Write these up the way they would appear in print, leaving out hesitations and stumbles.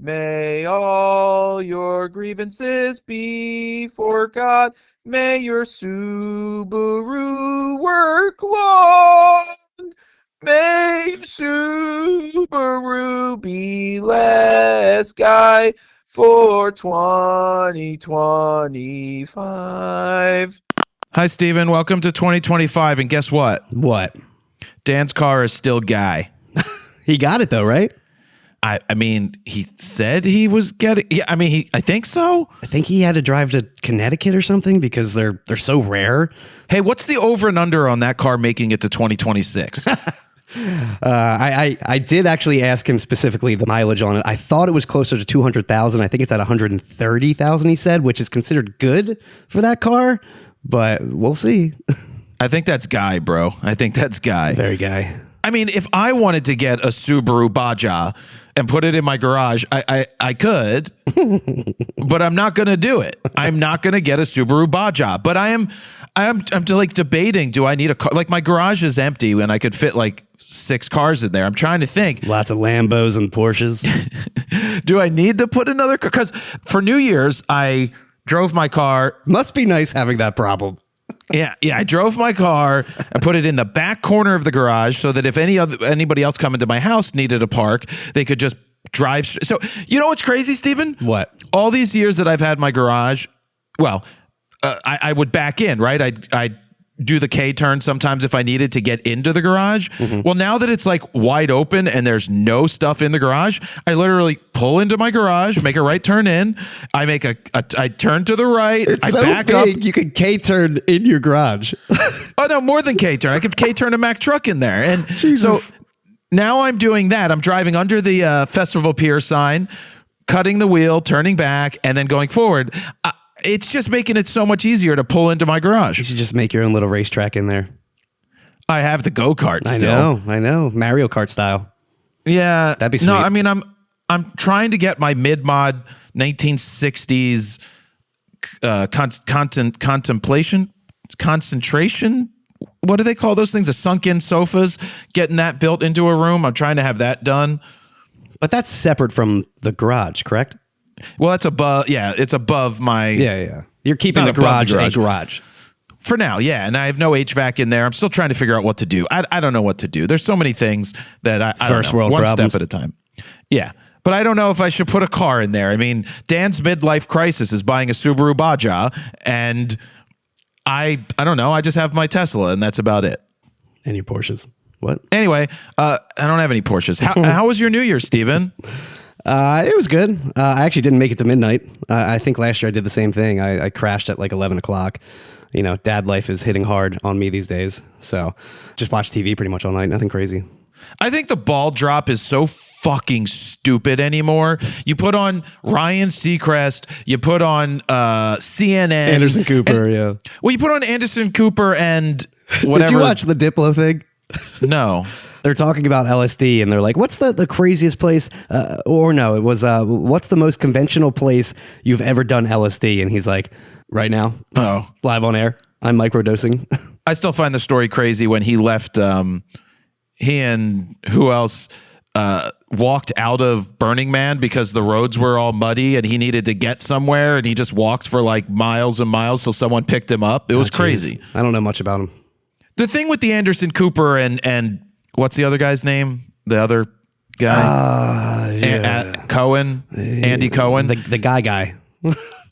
May all your grievances be forgot. May your Subaru work long. May your Subaru be less guy for 2025. Hi, Steven. Welcome to 2025. And guess what? What? Dan's car is still Guy. He got it though, right? I mean, he said he was getting. Yeah, I mean, I think so. I think he had to drive to Connecticut or something because they're so rare. Hey, what's the over and under on that car making it to 2026? I did actually ask him specifically the mileage on it. I thought it was closer to 200,000. I think it's at 130,000. He said, which is considered good for that car, but we'll see. I think that's Guy, bro. I think that's Guy. Very Guy. I mean, if I wanted to get a Subaru Baja and put it in my garage, I could, but I'm not going to do it. I'm not going to get a Subaru Baja, but I'm like debating, do I need a car? Like my garage is empty and I could fit like 6 cars in there. I'm trying to think. Lots of Lambos and Porsches. Do I need to put another car? Because for New Year's, I drove my car. Must be nice having that problem. Yeah. I drove my car and put it in the back corner of the garage so that if anybody else coming to my house needed a park, they could just drive. So you know what's crazy, Steven? What? All these years that I've had my garage, well, I would back in, right? I'd do the K-turn sometimes if I needed to get into the garage. Mm-hmm. Well, now that it's like wide open and there's no stuff in the garage, I literally pull into my garage, make a right turn in. I make I turn to the right. It's I so back big, up. you can K-turn in your garage. Oh, no, more than K-turn. I could K-turn a Mack truck in there. And Jesus. So now I'm doing that. I'm driving under the Festival Pier sign, cutting the wheel, turning back, and then going forward. It's just making it so much easier to pull into my garage. You should just make your own little racetrack in there. I have the go-kart still. I know. Mario Kart style. Yeah. That'd be sweet. No, I mean, I'm trying to get my mid-mod 1960s concentration. What do they call those things? The sunken sofas, getting that built into a room. I'm trying to have that done. But that's separate from the garage, correct? Well, that's above. Yeah, it's above my. Yeah. You're keeping the above garage a garage. For now, yeah, and I have no HVAC in there. I'm still trying to figure out what to do. I don't know what to do. There's so many things that I First don't know. world One problems. step at a time. Yeah, but I don't know if I should put a car in there. I mean, Dan's midlife crisis is buying a Subaru Baja, and I don't know. I just have my Tesla, and that's about it. And your Porsches. What? Anyway, I don't have any Porsches. How was your New Year, Steven? It was good. I actually didn't make it to midnight. I think last year I did the same thing. I crashed at like 11 o'clock. You know, dad life is hitting hard on me these days. So just watch TV pretty much all night. Nothing crazy. I think the ball drop is so fucking stupid anymore. You put on Ryan Seacrest, you put on CNN. Anderson Cooper, yeah. Well, you put on Anderson Cooper and whatever. Did you watch the Diplo thing? No. They're talking about LSD and they're like, what's the craziest place? Or no, it was, what's the most conventional place you've ever done LSD? And he's like, right now, live on air, I'm microdosing. I still find the story crazy when he left, he and who else walked out of Burning Man because the roads were all muddy and he needed to get somewhere and he just walked for like miles and miles till someone picked him up. It was crazy. I don't know much about him. The thing with the Anderson Cooper and what's the other guy's name? The other guy? Cohen? Andy Cohen? The guy.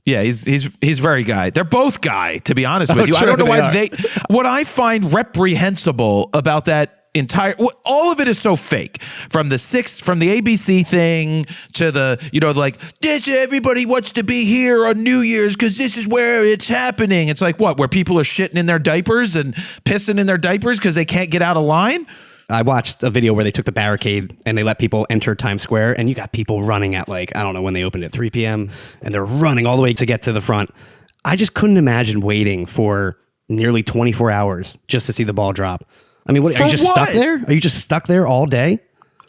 Yeah, he's very Guy. They're both Guy, to be honest with you. True, I don't know why they what I find reprehensible about that entire, all of it is so fake. From the ABC thing to the, like, this, everybody wants to be here on New Year's because this is where it's happening. It's like, what, where people are shitting in their diapers and pissing in their diapers because they can't get out of line? I watched a video where they took the barricade and they let people enter Times Square, and you got people running at like, I don't know when they opened at 3 p.m. and they're running all the way to get to the front. I just couldn't imagine waiting for nearly 24 hours just to see the ball drop. I mean, are you just stuck there? Are you just stuck there all day?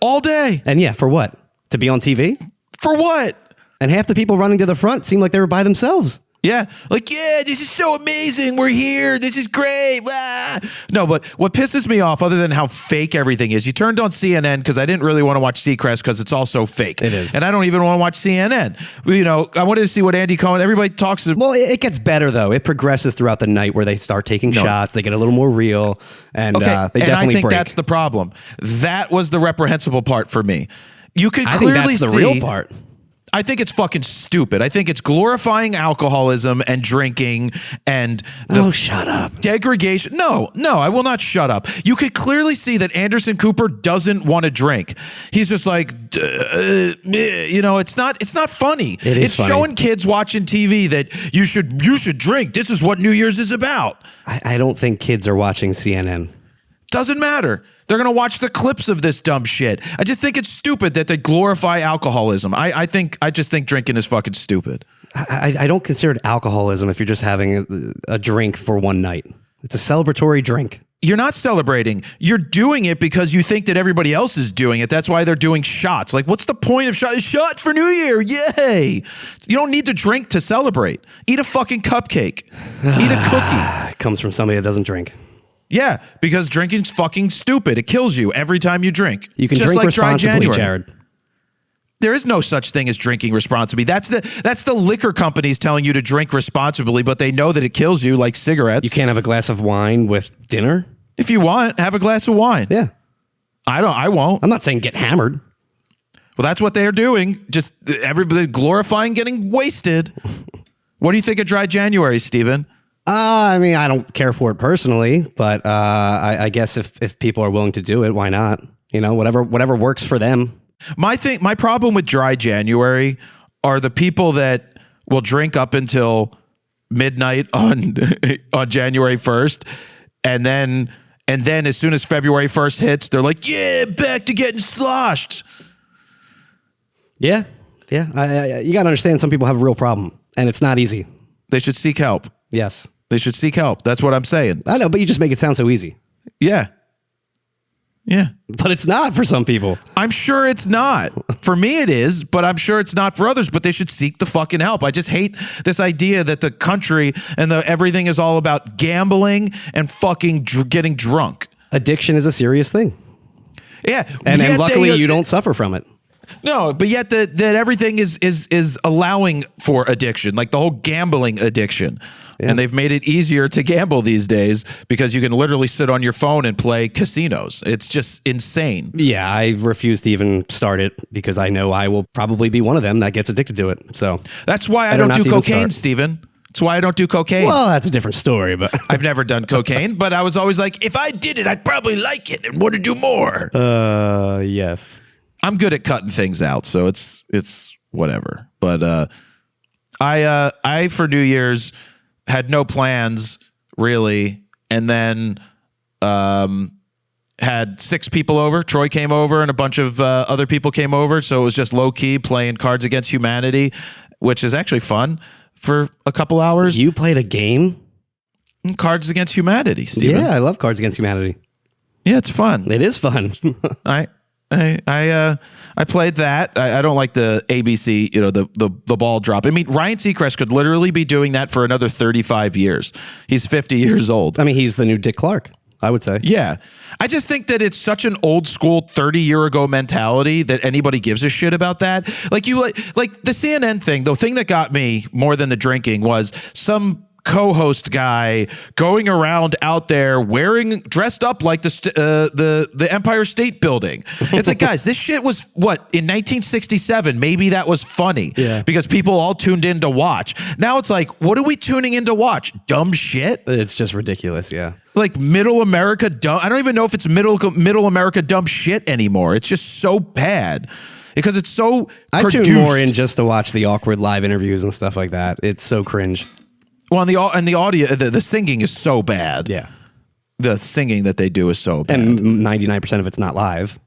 All day. And yeah, for what? To be on TV? For what? And half the people running to the front seemed like they were by themselves. Yeah, like, yeah, this is so amazing. We're here. This is great. Blah. No, but what pisses me off, other than how fake everything is, you turned on CNN because I didn't really want to watch Seacrest because it's all so fake. It is. And I don't even want to watch CNN. You know, I wanted to see what Andy Cohen, everybody talks. Well, it gets better, though. It progresses throughout the night where they start taking shots. They get a little more real. And they definitely and I think break. that's the problem. That was the reprehensible part for me. You could I clearly think that's see. the real part. I think it's fucking stupid. I think it's glorifying alcoholism and drinking and Shut up. degradation. No, I will not shut up. You could clearly see that Anderson Cooper doesn't want to drink. He's just like, you know, it's not funny. It's funny. showing kids watching TV that you should drink. This is what New Year's is about. I don't think kids are watching CNN. Doesn't matter. They're going to watch the clips of this dumb shit. I just think it's stupid that they glorify alcoholism. I just think drinking is fucking stupid. I don't consider it alcoholism if you're just having a drink for one night. It's a celebratory drink. You're not celebrating. You're doing it because you think that everybody else is doing it. That's why they're doing shots. Like, what's the point of shot for New Year? Yay. You don't need to drink to celebrate. Eat a fucking cupcake. Eat a cookie. It comes from somebody that doesn't drink. Yeah, because drinking's fucking stupid. It kills you every time you drink. You can Just drink like dry responsibly, January. Jared. There is no such thing as drinking responsibly. That's the liquor companies telling you to drink responsibly, but they know that it kills you, like cigarettes. You can't have a glass of wine with dinner? If you want, have a glass of wine. Yeah. I won't. I'm not saying get hammered. Well, that's what they're doing. Just everybody glorifying getting wasted. What do you think of dry January, Steven? I mean, I don't care for it personally, but I guess if people are willing to do it, why not? You know, whatever works for them. My problem with dry January are the people that will drink up until midnight on January 1st, and then as soon as February 1st hits, they're like, yeah, back to getting sloshed. Yeah. You got to understand some people have a real problem, and it's not easy. They should seek help. Yes. They should seek help. That's what I'm saying. I know, but you just make it sound so easy. Yeah. But it's not for some people. I'm sure it's not. For me it is, but I'm sure it's not for others, but they should seek the fucking help. I just hate this idea that the country and everything is all about gambling and fucking getting drunk. Addiction is a serious thing. Yeah. And luckily you don't suffer from it. No, but yet that everything is allowing for addiction, like the whole gambling addiction. Yeah. And they've made it easier to gamble these days because you can literally sit on your phone and play casinos. It's just insane. Yeah, I refuse to even start it because I know I will probably be one of them that gets addicted to it. So that's why I don't do cocaine, Steven. That's why I don't do cocaine. Well, that's a different story, but I've never done cocaine, but I was always like, if I did it, I'd probably like it and want to do more. Yes. I'm good at cutting things out, so it's whatever. But I for New Year's had no plans really, and then had 6 people over. Troy came over, and a bunch of other people came over, so it was just low key playing Cards Against Humanity, which is actually fun for a couple hours. You played a game? Cards Against Humanity, Steven. Yeah, I love Cards Against Humanity. Yeah, it's fun. It is fun. I played that. I don't like the ABC, the ball drop. I mean, Ryan Seacrest could literally be doing that for another 35 years. He's 50 years old. I mean, he's the new Dick Clark, I would say. Yeah. I just think that it's such an old school 30-year-ago mentality that anybody gives a shit about that. Like the CNN thing, the thing that got me more than the drinking was some co-host guy going around out there dressed up like the Empire State Building. It's like, guys, this shit was what in 1967. Maybe that was funny because people all tuned in to watch. Now it's like, what are we tuning in to watch? Dumb shit. It's just ridiculous. Yeah. Like middle America dumb. I don't even know if it's middle America dumb shit anymore. It's just so bad. Because it's so I produced. tune more in just to watch the awkward live interviews and stuff like that. It's so cringe. Well, and the audio, the singing is so bad. Yeah. The singing that they do is so bad. And 99% of it's not live.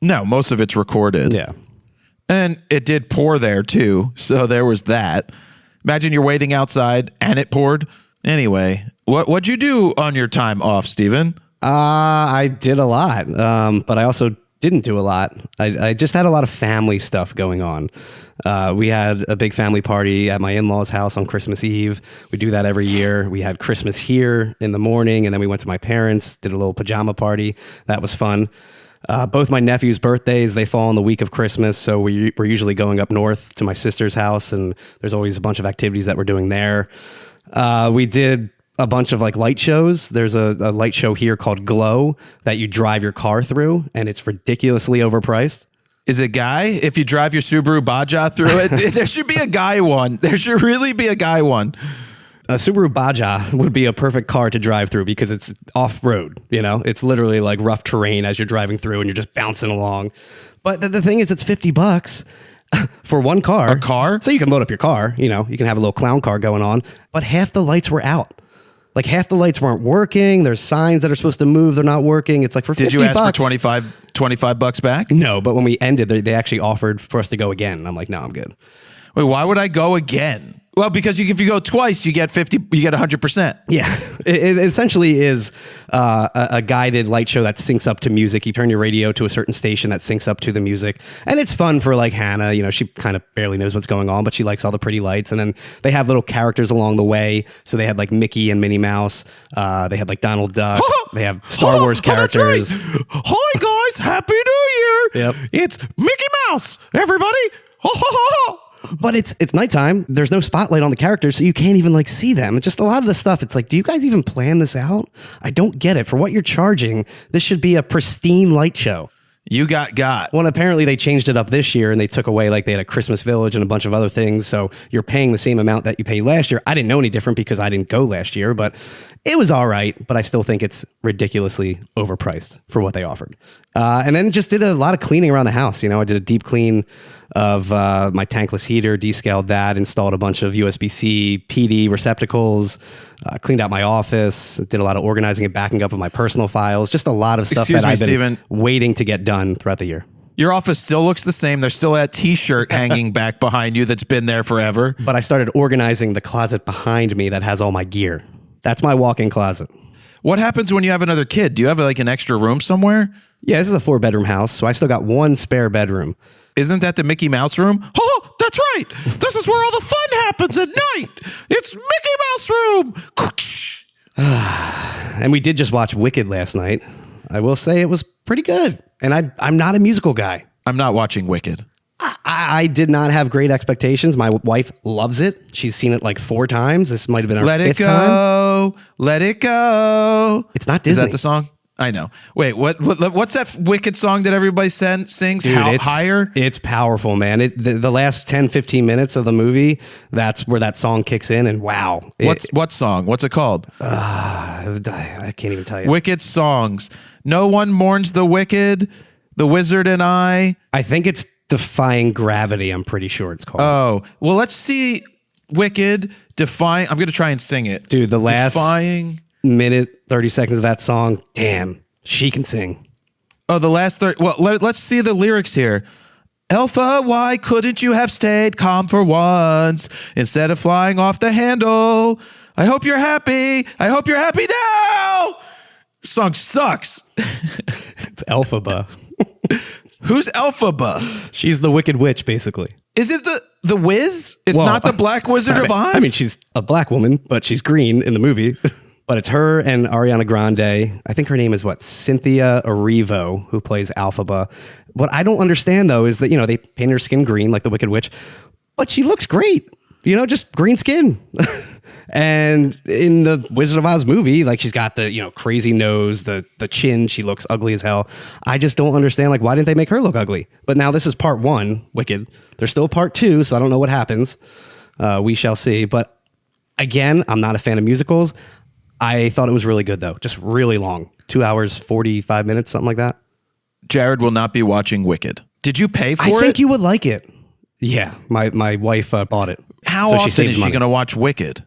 No, most of it's recorded. Yeah. And it did pour there too. So there was that. Imagine you're waiting outside and it poured. Anyway, what'd you do on your time off, Steven? I did a lot. But I also didn't do a lot. I just had a lot of family stuff going on. We had a big family party at my in-laws' house on Christmas Eve. We do that every year. We had Christmas here in the morning, and then we went to my parents, did a little pajama party. That was fun. Both my nephews' birthdays, they fall in the week of Christmas, so we're usually going up north to my sister's house, and there's always a bunch of activities that we're doing there. We did a bunch of like light shows. There's a light show here called Glow that you drive your car through, and it's ridiculously overpriced. Is it guy? If you drive your Subaru Baja through it, there should be a guy one. There should really be a guy one. A Subaru Baja would be a perfect car to drive through because it's off-road, you know? It's literally like rough terrain as you're driving through and you're just bouncing along. But the thing is, it's $50 for one car. A car? So you can load up your car, you know, you can have a little clown car going on, but half the lights were out. Like half the lights weren't working. There's signs that are supposed to move. They're not working. It's like for $50. Did you ask for $25 back? No, but when we ended, they actually offered for us to go again. And I'm like, no, I'm good. Wait, why would I go again? Well, because if you go twice, you get 100%. Yeah, it essentially is a guided light show that syncs up to music. You turn your radio to a certain station that syncs up to the music, and it's fun for like Hannah. You know, she kind of barely knows what's going on, but she likes all the pretty lights. And then they have little characters along the way. So they had like Mickey and Minnie Mouse. They had like Donald Duck. They have Star Wars characters. That's right. Hi guys, Happy New Year! Yep. It's Mickey Mouse, everybody. Ho ho ho ho. But it's nighttime. There's no spotlight on the characters, so you can't even like see them. It's just a lot of the stuff. It's like, do you guys even plan this out? I don't get it. For what you're charging, this should be a pristine light show. You got. Well, apparently they changed it up this year and they took away, like they had a Christmas Village and a bunch of other things. So you're paying the same amount that you paid last year. I didn't know any different because I didn't go last year, but it was all right. But I still think it's ridiculously overpriced for what they offered. And then just did a lot of cleaning around the house. You know, I did a deep clean of my tankless heater, descaled that, installed a bunch of USB-C PD receptacles, cleaned out my office, did a lot of organizing and backing up of my personal files, just a lot of stuff that I've been waiting to get done throughout the year. Your office still looks the same. There's still that t-shirt hanging back behind you that's been there forever. But I started organizing the closet behind me that has all my gear. That's my walk-in closet. What happens when you have another kid? Do you have like an extra room somewhere? Yeah, this is a 4-bedroom house, so I still got one spare bedroom. Isn't that the Mickey Mouse room? Oh, that's right. This is where all the fun happens at night. It's Mickey Mouse room. And we did just watch Wicked last night. I will say it was pretty good. And I'm not a musical guy. I'm not watching Wicked. I did not have great expectations. My wife loves it. She's seen it like 4 times. This might have been our 5th time. Let it go. It's not Disney. Is that the song? I know. Wait, what's that Wicked song that everybody sings? Dude, Higher? It's powerful, man. The last 10, 15 minutes of the movie, that's where that song kicks in, and wow. What song? What's it called? I can't even tell you. Wicked songs. No one mourns the wicked, the wizard and I. I think it's Defying Gravity, I'm pretty sure it's called. Oh, well, let's see Wicked, Defying. I'm going to try and sing it. Dude, the last minute, 30 seconds of that song, damn, she can sing. Oh, the last 30. Well, let's see the lyrics here. Alpha, why couldn't you have stayed calm for once instead of flying off the handle? I hope you're happy. I hope you're happy now. Song sucks. It's Elphaba. Who's Elphaba? She's the Wicked Witch, basically. Is it the Wiz? It's not the Black Wizard of Oz? I mean, she's a black woman, but she's green in the movie. But it's her and Ariana Grande. I think her name is Cynthia Erivo, who plays Elphaba. What I don't understand, though, is that, you know, they paint her skin green like the Wicked Witch, but she looks great. You know, just green skin. And in the Wizard of Oz movie, like, she's got the, you know, crazy nose, the chin. She looks ugly as hell. I just don't understand, like, why didn't they make her look ugly? But now this is part 1, Wicked. There's still part 2, so I don't know what happens. We shall see. But again, I'm not a fan of musicals. I thought it was really good, though. Just really long. 2 hours, 45 minutes, something like that. Jared will not be watching Wicked. Did you pay for it? I think you would like it. Yeah, my wife bought it. How often is she going to watch Wicked?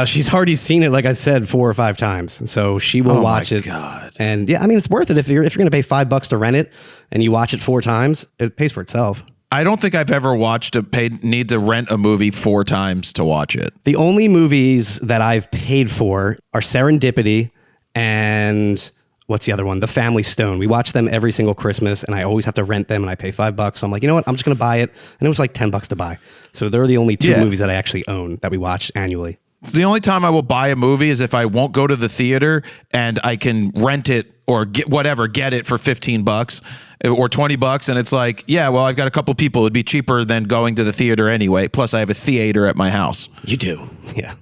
She's already seen it, like I said, 4 or 5 times. So she will watch it. God. And yeah, I mean, it's worth it if you're going to pay $5 to rent it and you watch it 4 times. It pays for itself. I don't think I've ever need to rent a movie 4 times to watch it. The only movies that I've paid for are Serendipity and what's the other one? The Family Stone. We watch them every single Christmas, and I always have to rent them, and I pay $5. So I'm like, you know what? I'm just going to buy it. And it was like $10 to buy. So they're the only two movies that I actually own that we watch annually. The only time I will buy a movie is if I won't go to the theater and I can rent it or get it for $15 or $20. And it's like, yeah, well, I've got a couple people. It'd be cheaper than going to the theater anyway. Plus, I have a theater at my house. You do. Yeah.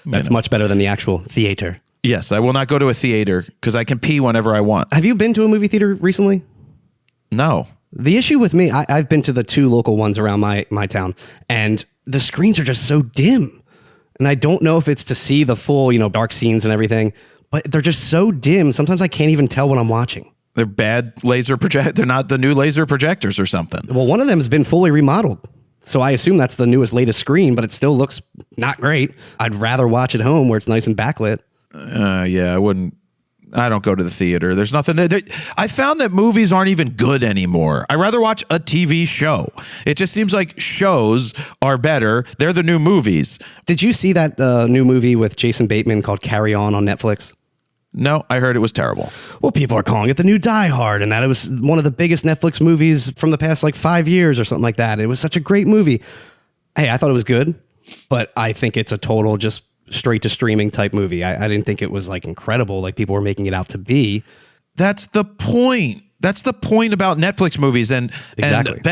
That's much better than the actual theater. Yes, I will not go to a theater because I can pee whenever I want. Have you been to a movie theater recently? No. The issue with me, I've been to the 2 local ones around my town, and the screens are just so dim. And I don't know if it's to see the full, dark scenes and everything, but they're just so dim. Sometimes I can't even tell what I'm watching. They're bad laser project. They're not the new laser projectors or something. Well, one of them has been fully remodeled. So I assume that's the newest, latest screen, but it still looks not great. I'd rather watch at home where it's nice and backlit. Yeah, I wouldn't. I don't go to the theater. There's nothing there. I found that movies aren't even good anymore. I'd rather watch a TV show. It just seems like shows are better. They're the new movies. Did you see that new movie with Jason Bateman called Carry On Netflix? No, I heard it was terrible. Well, people are calling it the new Die Hard, and that it was one of the biggest Netflix movies from the past 5 years or something like that. It was such a great movie. Hey, I thought it was good, but I think it's a total just straight to streaming type movie. I didn't think it was incredible like people were making it out to be. That's the point. That's the point about Netflix movies. And Ben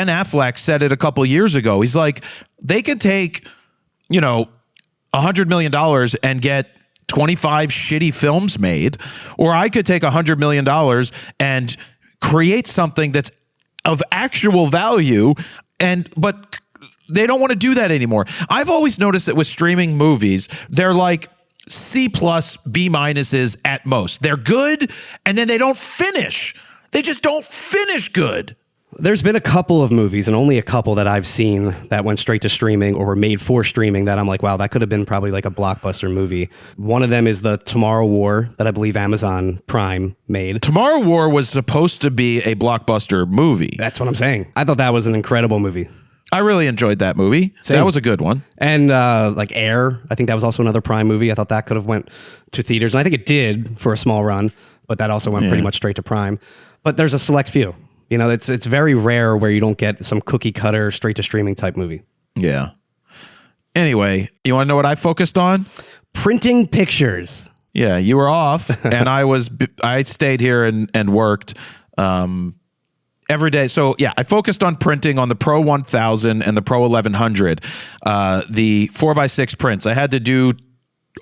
Affleck said it a couple years ago. He's like, they could take, $100 million and get 25 shitty films made, or I could take $100 million and create something that's of actual value. But they don't want to do that anymore. I've always noticed that with streaming movies, they're like C+, B- at most. They're good, and then they don't finish. They just don't finish good. There's been a couple of movies, and only a couple that I've seen that went straight to streaming or were made for streaming that I'm like, wow, that could have been probably a blockbuster movie. One of them is the Tomorrow War that I believe Amazon Prime made. Tomorrow War was supposed to be a blockbuster movie. That's what I'm saying. I thought that was an incredible movie. I really enjoyed that movie. Same. That was a good one. And Air, I think that was also another Prime movie. I thought that could have went to theaters. And I think it did for a small run, but that also went pretty much straight to Prime. But there's a select few. It's very rare where you don't get some cookie cutter, straight to streaming type movie. Yeah. Anyway, you want to know what I focused on? Printing pictures. Yeah, you were off, and I stayed here and worked every day. So yeah, I focused on printing on the Pro 1000 and the Pro 1100, the 4x6 prints. I had to do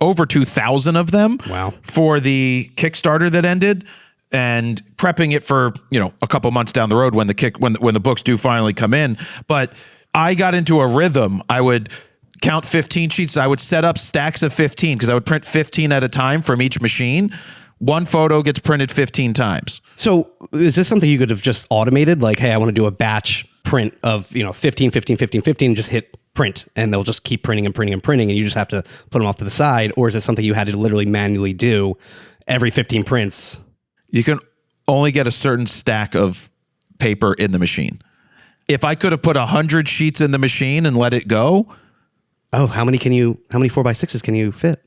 over 2,000 of them. Wow. For the Kickstarter that ended, and prepping it for a couple months down the road when the books do finally come in. But I got into a rhythm. I would count 15 sheets. I would set up stacks of 15 because I would print 15 at a time from each machine. One photo gets printed 15 times. So is this something you could have just automated? Like, hey, I want to do a batch print of 15, 15, 15, 15, just hit print, and they'll just keep printing and printing and printing, and you just have to put them off to the side? Or is it something you had to literally manually do every 15 prints? You can only get a certain stack of paper in the machine. If I could have put 100 sheets in the machine and let it go. Oh, how many 4x6s can you fit?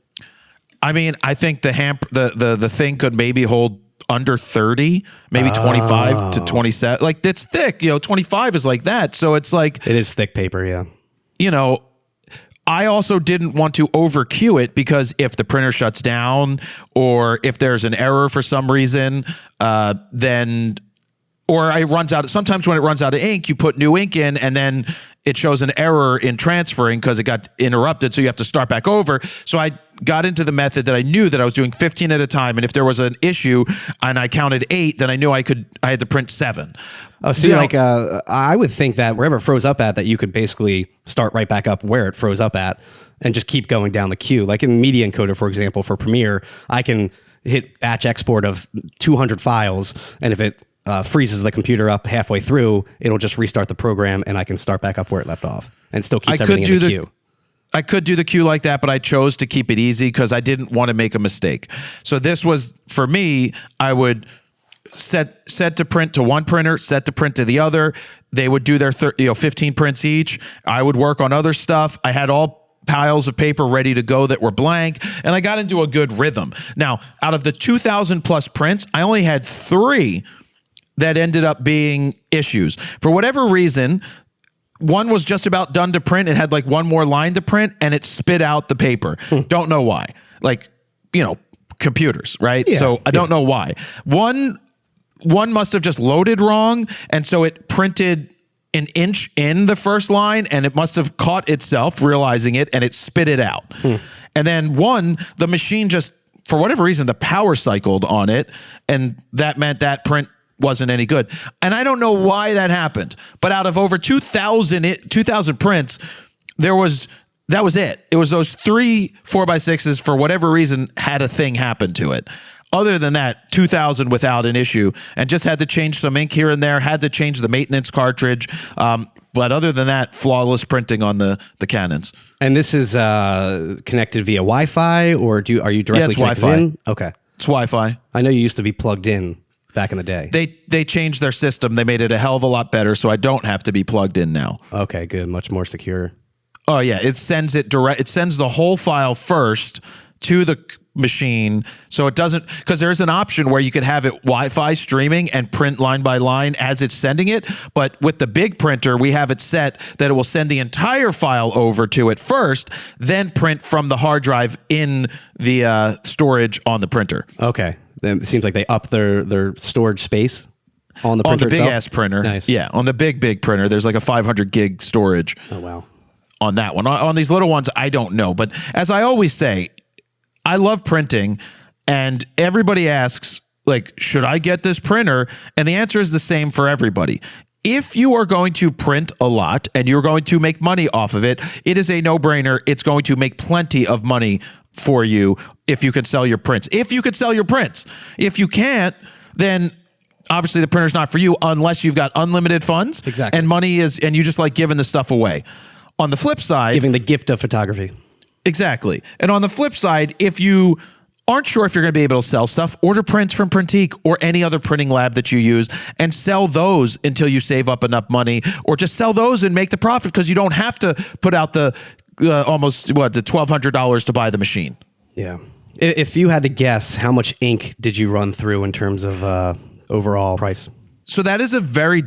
I mean, I think the thing could maybe hold under 30, maybe 25 to 27. Like, it's thick, 25 is like that. So it's like, it is thick paper. Yeah. I also didn't want to over queue it because if the printer shuts down or if there's an error for some reason, then, or it runs out. Sometimes when it runs out of ink, you put new ink in and then it shows an error in transferring because it got interrupted. So you have to start back over. So I got into the method that I knew that I was doing 15 at a time. And if there was an issue and I counted 8, then I knew I had to print 7. Oh, see, I would think that wherever it froze up at, that you could basically start right back up where it froze up at and just keep going down the queue. Like in Media Encoder, for example, for Premiere, I can hit batch export of 200 files. And if it freezes the computer up halfway through, it'll just restart the program and I can start back up where it left off and still keeps everything in the queue. I could do the queue like that, but I chose to keep it easy because I didn't want to make a mistake. So this was, for me, I would set to print to one printer, set to print to the other. They would do their 15 prints each. I would work on other stuff. I had all piles of paper ready to go that were blank, and I got into a good rhythm. Now, out of the 2,000 plus prints, I only had 3 that ended up being issues. For whatever reason, one was just about done to print. It had like one more line to print, and it spit out the paper. Don't know why. Like, computers, right? Yeah, so I don't know why. One must have just loaded wrong, and so it printed an inch in the first line, and it must have caught itself realizing it, and it spit it out. And then the machine just, for whatever reason, the power cycled on it, and that meant that print wasn't any good. And I don't know why that happened, but out of over 2,000 prints, that was it. It was those 3 4x6s, for whatever reason, had a thing happen to it. Other than that, 2,000 without an issue, and just had to change some ink here and there, had to change the maintenance cartridge. But other than that, flawless printing on the Canons. And this is connected via Wi-Fi, or are you directly it's connected Wi-Fi. in? Okay. It's Wi-Fi. I know you used to be plugged in back in the day. They changed their system. They made it a hell of a lot better, so I don't have to be plugged in now. Okay, good. Much more secure. Oh yeah, it sends it direct. It sends the whole file first to the machine, so it doesn't, because there's an option where you could have it Wi-Fi streaming and print line by line as it's sending it. But with the big printer, we have it set that it will send the entire file over to it first, then print from the hard drive in the storage on the printer. Okay, then it seems like they up their storage space on the printer on the big itself? ass printer. Nice. Yeah, on the big printer, there's like a 500 gig storage. Oh wow. On that one. On these little ones, I don't know. But as I always say, I love printing, and everybody asks, like, should I get this printer? And the answer is the same for everybody. If you are going to print a lot and you're going to make money off of it, it is a no-brainer. It's going to make plenty of money for you if you can sell your prints. If you could sell your prints. If you can't, then obviously the printer's not for you unless you've got unlimited funds. Exactly. And money is, and you just like giving the stuff away. On the flip side, Giving the gift of photography. exactly. And on the flip side, if you aren't sure if you're going to be able to sell stuff, order prints from Printique or any other printing lab that you use and sell those until you save up enough money, or just sell those and make the profit, because you don't have to put out the almost the $1,200 to buy the machine. Yeah. If you had to guess, how much ink did you run through in terms of overall price? So that is a very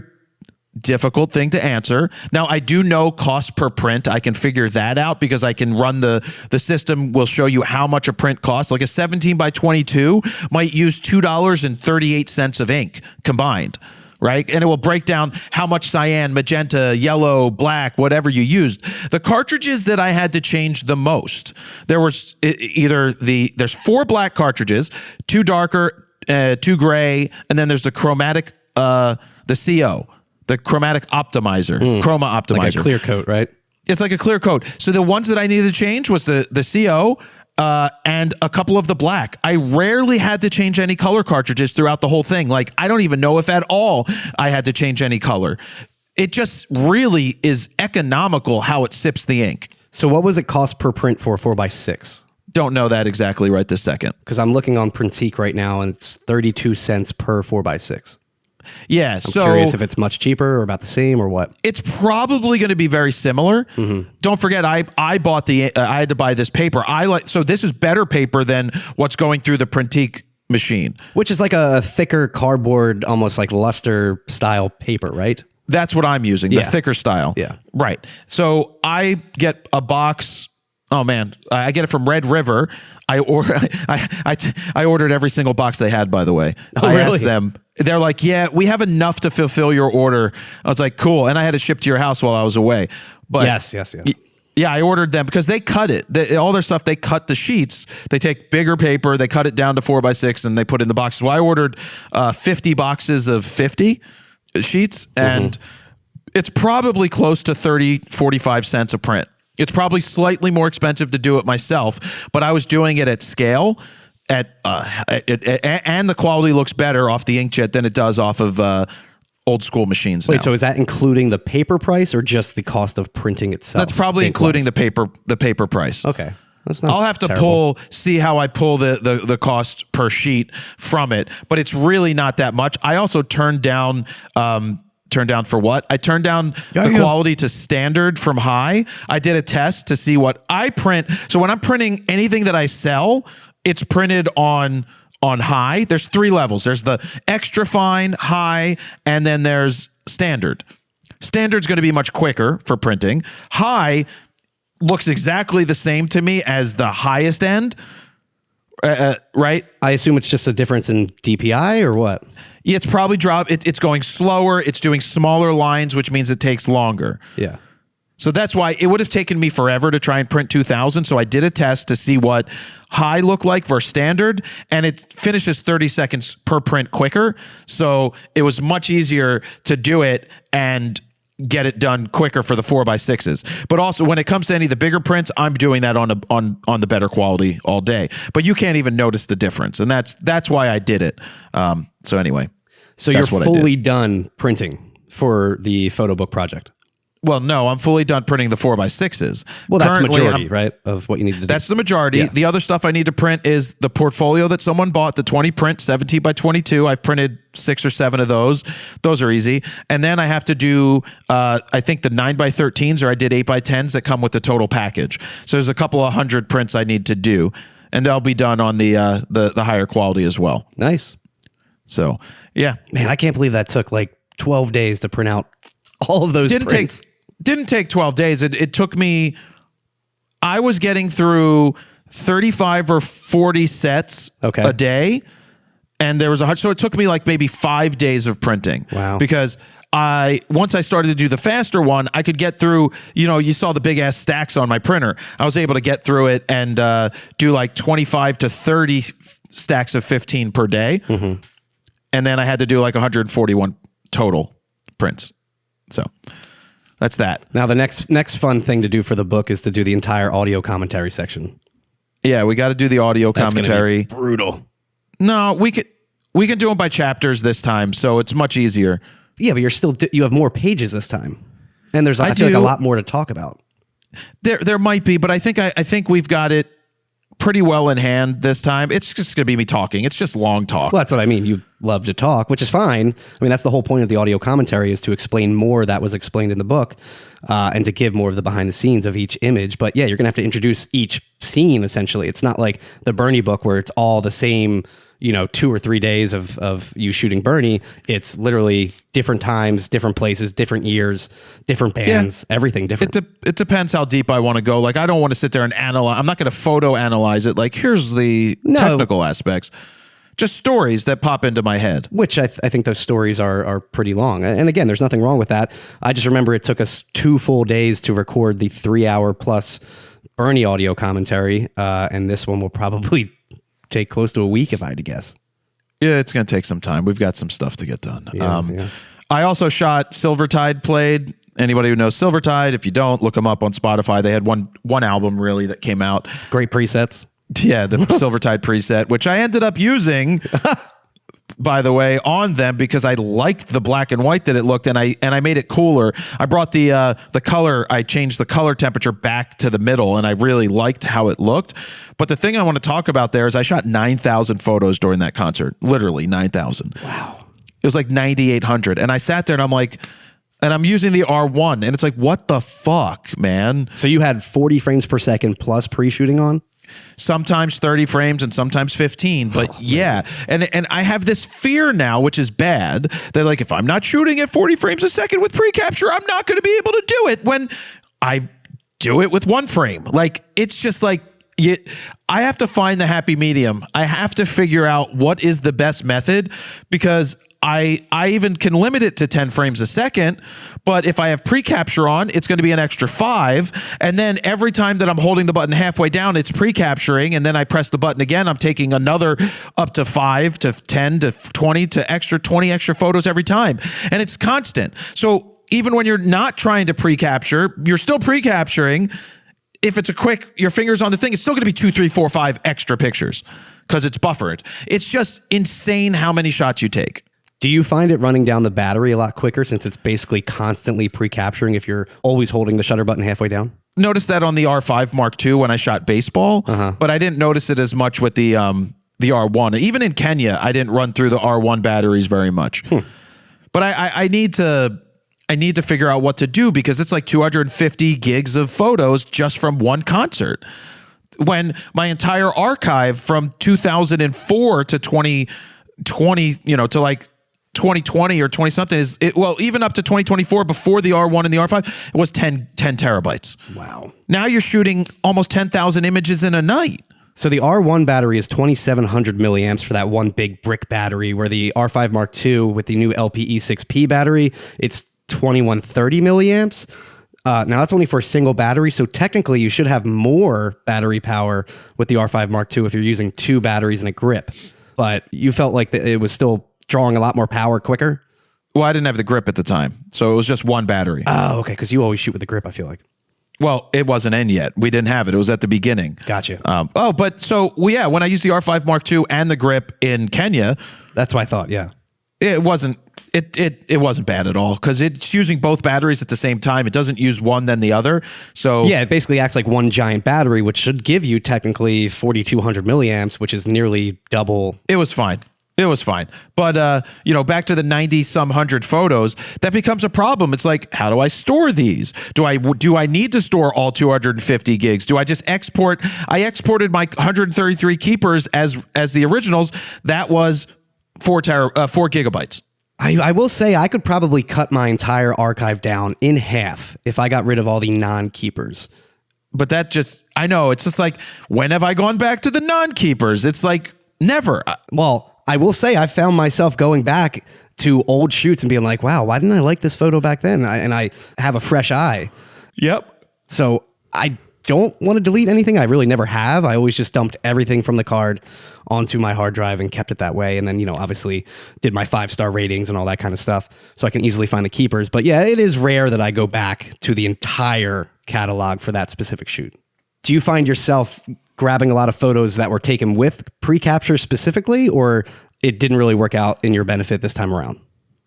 difficult thing to answer. Now, I do know cost per print. I can figure that out because I can run the system will show you how much a print costs. Like a 17 by 22 might use $2.38 of ink combined, right? And it will break down how much cyan, magenta, yellow, black, whatever you used. The cartridges that I had to change the most, there was there's 4 black cartridges, 2 darker, 2 gray, and then there's the chromatic, the CO. The chromatic optimizer, chroma optimizer. Like a clear coat, right? It's like a clear coat. So the ones that I needed to change was the CO and a couple of the black. I rarely had to change any color cartridges throughout the whole thing. Like, I don't even know if at all I had to change any color. It just really is economical how it sips the ink. So what was it cost per print for a 4x6? Don't know that exactly right this second. Because I'm looking on Printique right now, and it's 32 cents per 4x6. Yeah, I'm so curious if it's much cheaper or about the same or what. It's probably going to be very similar. Don't forget, I bought I had to buy this paper. So this is better paper than what's going through the Printique machine. Which is like a thicker cardboard, almost like luster style paper, right? That's what I'm using, the thicker style. Yeah. Right. So I get a box. Oh man, I get it from Red River. I ordered every single box they had, by the way. I really? asked them. They're like, yeah, we have enough to fulfill your order. I was like, cool. And I had it shipped to your house while I was away. But Yes. yeah, I ordered them because they cut it. All their stuff, they cut the sheets. They take bigger paper, they cut it down to 4x6, and they put it in the boxes. So I ordered 50 boxes of 50 sheets, and it's probably close to 30, 45 cents a print. It's probably slightly more expensive to do it myself, but I was doing it at scale, and the quality looks better off the inkjet than it does off of old school machines. Wait, so is that including the paper price or just the cost of printing itself? That's probably including the paper price. Okay. That's not I'll have to terrible. see how I pull the cost per sheet from it, but it's really not that much. I also turned down Turned down for what? I turned down the quality to standard from high. I did a test to see what I print. So when I'm printing anything that I sell, it's printed on high. There's 3 levels. There's the extra fine, high, and then there's standard. Standard's going to be much quicker for printing. High looks exactly the same to me as the highest end. Right? I assume it's just a difference in DPI or what? Yeah, it's probably it's going slower. It's doing smaller lines, which means it takes longer. Yeah. So that's why it would have taken me forever to try and print 2000. So I did a test to see what high looked like versus standard, and it finishes 30 seconds per print quicker. So it was much easier to do it and get it done quicker for the 4x6s. But also when it comes to any of the bigger prints, I'm doing that on the better quality all day. But you can't even notice the difference, and that's why I did it. So anyway, so you're fully done printing for the photo book project. Well, no, I'm fully done printing the 4x6s. Well, that's the majority, right, of what you need to do. That's the majority. Yeah. The other stuff I need to print is the portfolio that someone bought, the 20 print 17 by 22. I've printed 6 or 7 of those. Those are easy. And then I have to do, I think the 9 by 13s, or I did 8 by 10s that come with the total package. So there's a couple of 100 prints I need to do, and they'll be done on the higher quality as well. Nice. So, yeah. Man, I can't believe that took like 12 days to print out all of those prints. Didn't take 12 days. It took me, I was getting through 35 or 40 sets a day. And there was so it took me like maybe 5 days of printing. Wow. Because once I started to do the faster one, I could get through, you saw the big ass stacks on my printer. I was able to get through it and do like 25 to 30 stacks of 15 per day. Mm-hmm. And then I had to do like 141 total prints. So that's that. Now the next fun thing to do for the book is to do the entire audio commentary section. Yeah, we got to do the audio commentary. That's gonna be brutal. No, we can do them by chapters this time, so it's much easier. Yeah, but you have more pages this time, and I feel like a lot more to talk about. There might be, but I think we've got it pretty well in hand this time. It's just going to be me talking. It's just long talk. Well, that's what I mean. You love to talk, which is fine. I mean, that's the whole point of the audio commentary, is to explain more that was explained in the book, and to give more of the behind the scenes of each image. But yeah, you're going to have to introduce each scene, essentially. It's not like the Bernie book where it's all the same, 2 or 3 days of you shooting Bernie. It's literally different times, different places, different years, different bands, everything different. It depends how deep I want to go. Like, I don't want to sit there and analyze. I'm not going to photo analyze it. Like, here's the technical aspects. Just stories that pop into my head. Which I think those stories are pretty long. And again, there's nothing wrong with that. I just remember it took us 2 full days to record the 3-hour plus Bernie audio commentary. And this one will probably take close to a week, if I had to guess. Yeah, it's going to take some time. We've got some stuff to get done. Yeah. I also shot Silvertide Played. Anybody who knows Silvertide, if you don't, look them up on Spotify. They had one album really that came out. Great presets. Yeah, the Silvertide preset, which I ended up using, by the way, on them because I liked the black and white that it looked, and I made it cooler. I brought the color. I changed the color temperature back to the middle, and I really liked how it looked. But the thing I want to talk about there is I shot 9,000 photos during that concert, literally 9,000. Wow. It was like 9,800, and I sat there and I'm like, and I'm using the R1, and it's like, what the fuck, man? So you had 40 frames per second plus pre-shooting on? Sometimes 30 frames and sometimes 15, but yeah. And I have this fear now, which is bad, that like, if I'm not shooting at 40 frames a second with pre-capture, I'm not going to be able to do it when I do it with 1 frame. Like, it's just like, I have to find the happy medium. I have to figure out what is the best method, because I even can limit it to 10 frames a second, but if I have pre-capture on, it's going to be an extra 5. And then every time that I'm holding the button halfway down, it's pre-capturing. And then I press the button again, I'm taking another up to 5 to 10 to 20 to 20 extra photos every time. And it's constant. So even when you're not trying to pre-capture, you're still pre-capturing. If it's a quick, your finger's on the thing, it's still going to be 2, 3, 4, 5 extra pictures because it's buffered. It's just insane how many shots you take. Do you find it running down the battery a lot quicker since it's basically constantly pre-capturing if you're always holding the shutter button halfway down? Noticed that on the R5 Mark II when I shot baseball, but I didn't notice it as much with the R1. Even in Kenya, I didn't run through the R1 batteries very much. But I need to figure out what to do because it's like 250 gigs of photos just from one concert. When my entire archive from 2004 to 2020, to like 2020 or 20 something even up to 2024 before the R1 and the R5, it was 10 terabytes. Wow. Now you're shooting almost 10,000 images in a night. So the R1 battery is 2,700 milliamps for that one big brick battery, where the R5 Mark II with the new LPE6P battery, it's 2,130 milliamps. Now that's only for a single battery, so technically you should have more battery power with the R5 Mark II if you're using two batteries and a grip. But you felt like it was still drawing a lot more power quicker? Well, I didn't have the grip at the time, so it was just one battery. Oh, okay, because you always shoot with the grip, I feel like. Well, it wasn't in yet. We didn't have it. It was at the beginning. Gotcha. When I used the R5 Mark II and the grip in Kenya, that's what I thought. Yeah, it wasn't bad at all because it's using both batteries at the same time. It doesn't use one then the other. So yeah, it basically acts like one giant battery, which should give you technically 4,200 milliamps, which is nearly double. It was fine. But, back to the 90 some hundred photos, that becomes a problem. It's like, how do I store these? Do I need to store all 250 gigs? Do I just export? I exported my 133 keepers as the originals. That was 4 gigabytes. I will say I could probably cut my entire archive down in half if I got rid of all the non-keepers. But I know, it's just like, when have I gone back to the non-keepers? It's like, never. Well, I will say I found myself going back to old shoots and being like, wow, why didn't I like this photo back then? And I have a fresh eye. Yep. So I don't want to delete anything. I really never have. I always just dumped everything from the card onto my hard drive and kept it that way. And then, obviously did my 5-star ratings and all that kind of stuff so I can easily find the keepers. But yeah, it is rare that I go back to the entire catalog for that specific shoot. Do you find yourself grabbing a lot of photos that were taken with pre-capture specifically, or it didn't really work out in your benefit this time around?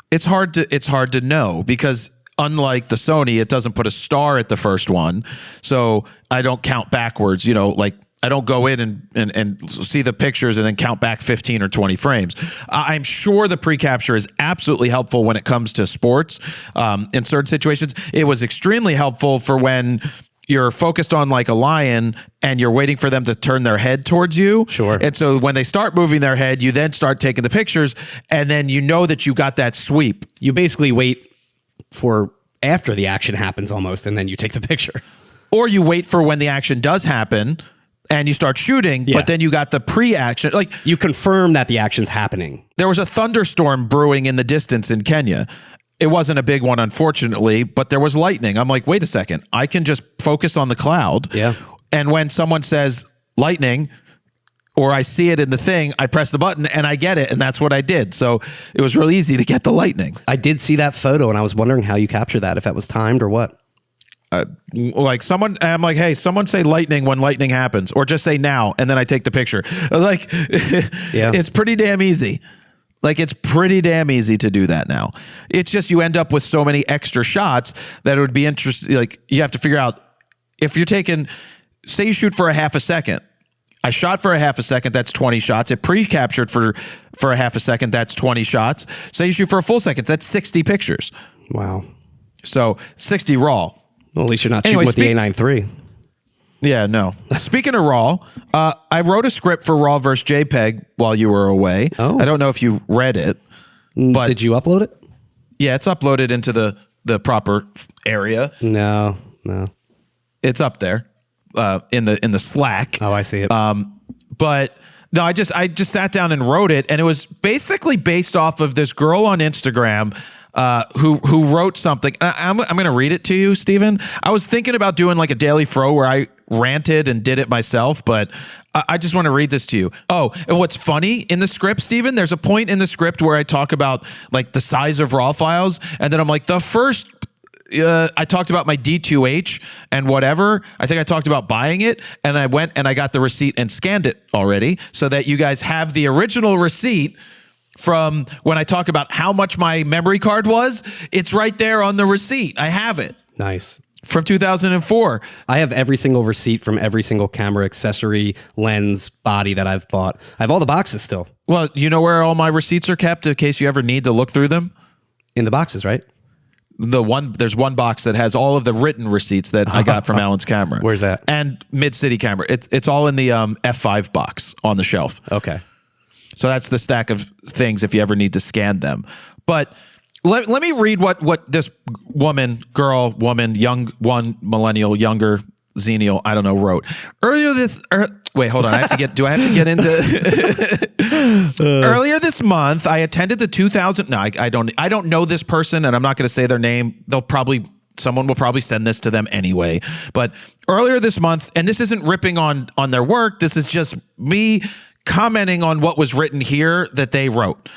It's hard to know because unlike the Sony, it doesn't put a star at the first one. So I don't count backwards, I don't go in and see the pictures and then count back 15 or 20 frames. I'm sure the pre-capture is absolutely helpful when it comes to sports. In certain situations, it was extremely helpful for when you're focused on like a lion and you're waiting for them to turn their head towards you. Sure. And so when they start moving their head, you then start taking the pictures and then you know that you got that sweep. You basically wait for after the action happens almost, and then you take the picture. Or you wait for when the action does happen and you start shooting, but then you got the pre-action. Like you confirm that the action's happening. There was a thunderstorm brewing in the distance in Kenya. It wasn't a big one, unfortunately, but there was lightning. I'm like, wait a second. I can just focus on the cloud. Yeah. And when someone says lightning or I see it in the thing, I press the button and I get it. And that's what I did. So it was real easy to get the lightning. I did see that photo and I was wondering how you captured that, if that was timed or what. I'm like, hey, someone say lightning when lightning happens, or just say now. And then I take the picture. Like, yeah, it's pretty damn easy. Like, it's pretty damn easy to do that now. It's just you end up with so many extra shots that it would be interesting. Like, you have to figure out if you're taking, say you shoot for a half a second. I shot for a half a second, that's 20 shots. It pre-captured for a half a second, that's 20 shots. Say you shoot for a full second, that's 60 pictures. Wow. So 60 raw. Well, at least you're not shooting with the A9 III. Yeah, no. Speaking of RAW, I wrote a script for RAW versus JPEG while you were away. Oh. I don't know if you read it. But did you upload it? Yeah, it's uploaded into the proper area. No. It's up there in the Slack. Oh, I see it. But no, I just sat down and wrote it, and it was basically based off of this girl on Instagram who wrote something. I'm going to read it to you, Steven. I was thinking about doing like a daily fro where I ranted and did it myself, but I just want to read this to you. Oh, and what's funny in the script, Steven, there's a point in the script where I talk about like the size of RAW files, and then I'm like, the first I talked about my D2H and whatever. I think I talked about buying it, and I went and I got the receipt and scanned it already so that you guys have the original receipt from when I talk about how much my memory card was. It's right there on the receipt. I have it. Nice. From 2004. I have every single receipt from every single camera, accessory, lens, body that I've bought. I have all the boxes still. Well, you know where all my receipts are kept in case you ever need to look through them? In the boxes, right? There's one box that has all of the written receipts that I got from Alan's camera. Where's that? And Mid-City camera. It's all in the F5 box on the shelf. Okay. So that's the stack of things if you ever need to scan them. But let me read what this woman, young one, millennial, younger, Xenial, I don't know, wrote. Earlier hold on. Do I have to get into Earlier this month, I attended the 2000. No, I don't know this person, and I'm not going to say their name. Someone will probably send this to them anyway. But earlier this month, and this isn't ripping on their work. This is just me commenting on what was written here that they wrote.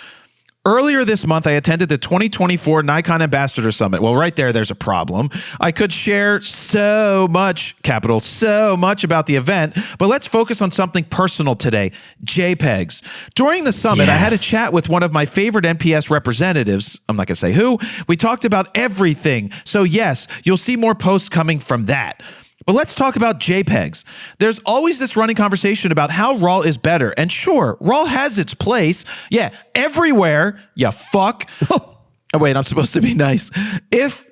Earlier this month, I attended the 2024 Nikon Ambassador Summit. Well, right there's a problem. I could share so much about the event, but let's focus on something personal today, JPEGs. During the summit, I had a chat with one of my favorite NPS representatives. I'm not going to say who. We talked about everything. So yes, you'll see more posts coming from that. But let's talk about JPEGs. There's always this running conversation about how RAW is better. And sure, RAW has its place. Yeah, everywhere. Yeah, fuck. Oh, wait, I'm supposed to be nice. If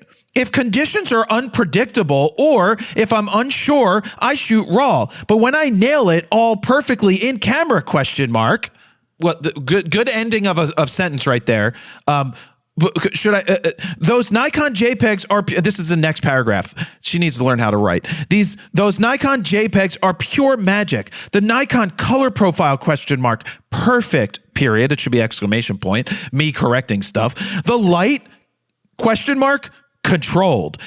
conditions are unpredictable or if I'm unsure, I shoot RAW. But when I nail it all perfectly in camera, ? Well, the good ending of a sentence right there. Should I? Those Nikon JPEGs are. This is the next paragraph. She needs to learn how to write. Those Nikon JPEGs are pure magic. The Nikon color profile ? Perfect. Period. It should be exclamation point. Me correcting stuff. The light ? Controlled.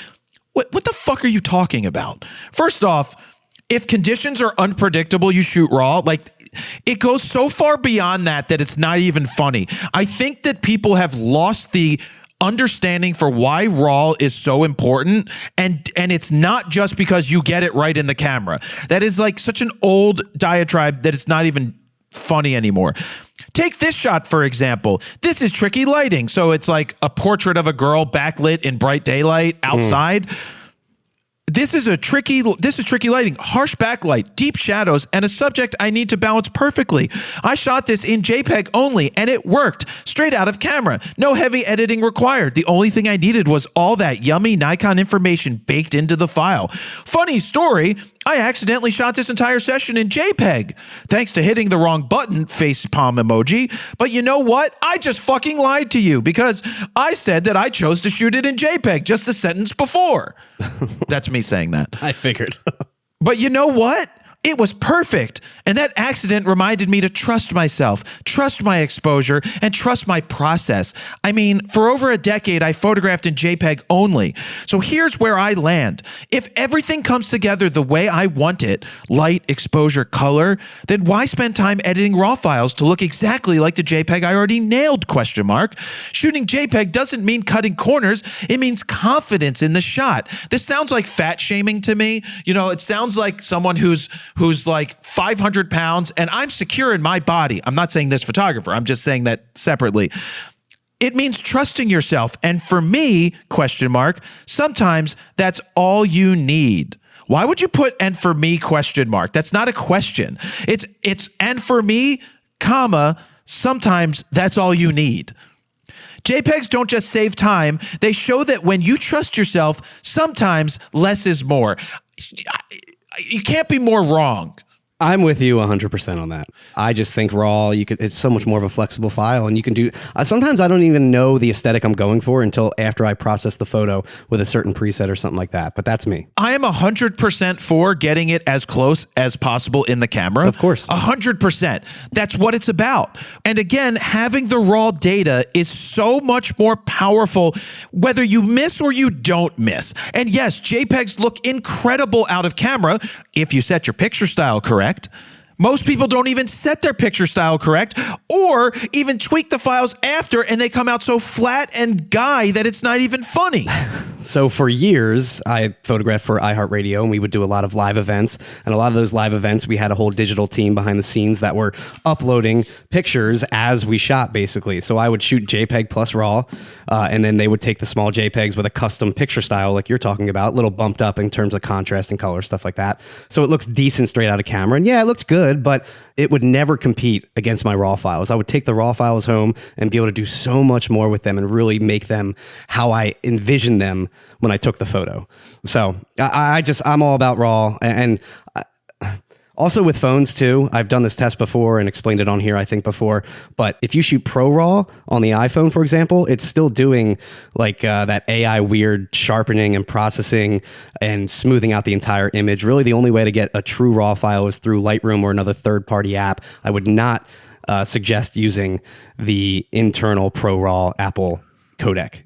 What the fuck are you talking about? First off, if conditions are unpredictable, you shoot RAW. It goes so far beyond that it's not even funny. I think that people have lost the understanding for why RAW is so important, and it's not just because you get it right in the camera. That is such an old diatribe that it's not even funny anymore. Take this shot, for example. This is tricky lighting. So it's like a portrait of a girl backlit in bright daylight outside. This is tricky lighting, harsh backlight, deep shadows, and a subject I need to balance perfectly. I shot this in JPEG only, and it worked. Straight out of camera. No heavy editing required. The only thing I needed was all that yummy Nikon information baked into the file. Funny story, I accidentally shot this entire session in JPEG. Thanks to hitting the wrong button, facepalm emoji. But you know what? I just fucking lied to you because I said that I chose to shoot it in JPEG just a sentence before. That's me saying that. I figured. But you know what? It was perfect. And that accident reminded me to trust myself, trust my exposure, and trust my process. I mean, for over a decade, I photographed in JPEG only. So here's where I land. If everything comes together the way I want it, light, exposure, color, then why spend time editing RAW files to look exactly like the JPEG I already nailed, ? Shooting JPEG doesn't mean cutting corners. It means confidence in the shot. This sounds like fat shaming to me. It sounds like someone who's like 500 pounds and I'm secure in my body. I'm not saying this photographer. I'm just saying that separately. It means trusting yourself. And for me, ? Sometimes that's all you need. Why would you put "and for me?" ? That's not a question. It's "and for me, sometimes that's all you need." JPEGs don't just save time. They show that when you trust yourself, sometimes less is more. You can't be more wrong. I'm with you 100% on that. I just think RAW, it's so much more of a flexible file, and you can do. Sometimes I don't even know the aesthetic I'm going for until after I process the photo with a certain preset or something like that. But that's me. I am 100% for getting it as close as possible in the camera. Of course. 100%. That's what it's about. And again, having the raw data is so much more powerful whether you miss or you don't miss. And yes, JPEGs look incredible out of camera if you set your picture style correct. Most people don't even set their picture style correct or even tweak the files after, and they come out so flat and guy that it's not even funny. So for years, I photographed for iHeartRadio, and we would do a lot of live events. And a lot of those live events, we had a whole digital team behind the scenes that were uploading pictures as we shot, basically. So I would shoot JPEG plus RAW, and then they would take the small JPEGs with a custom picture style like you're talking about, a little bumped up in terms of contrast and color, stuff like that. So it looks decent straight out of camera. And yeah, it looks good, but it would never compete against my RAW files. I would take the RAW files home and be able to do so much more with them and really make them how I envisioned them when I took the photo. So I'm all about RAW. And also with phones too, I've done this test before and explained it on here, I think before, but if you shoot Pro RAW on the iPhone, for example, it's still doing like that AI weird sharpening and processing and smoothing out the entire image. Really the only way to get a true RAW file is through Lightroom or another third-party app. I would not suggest using the internal Pro RAW Apple codec.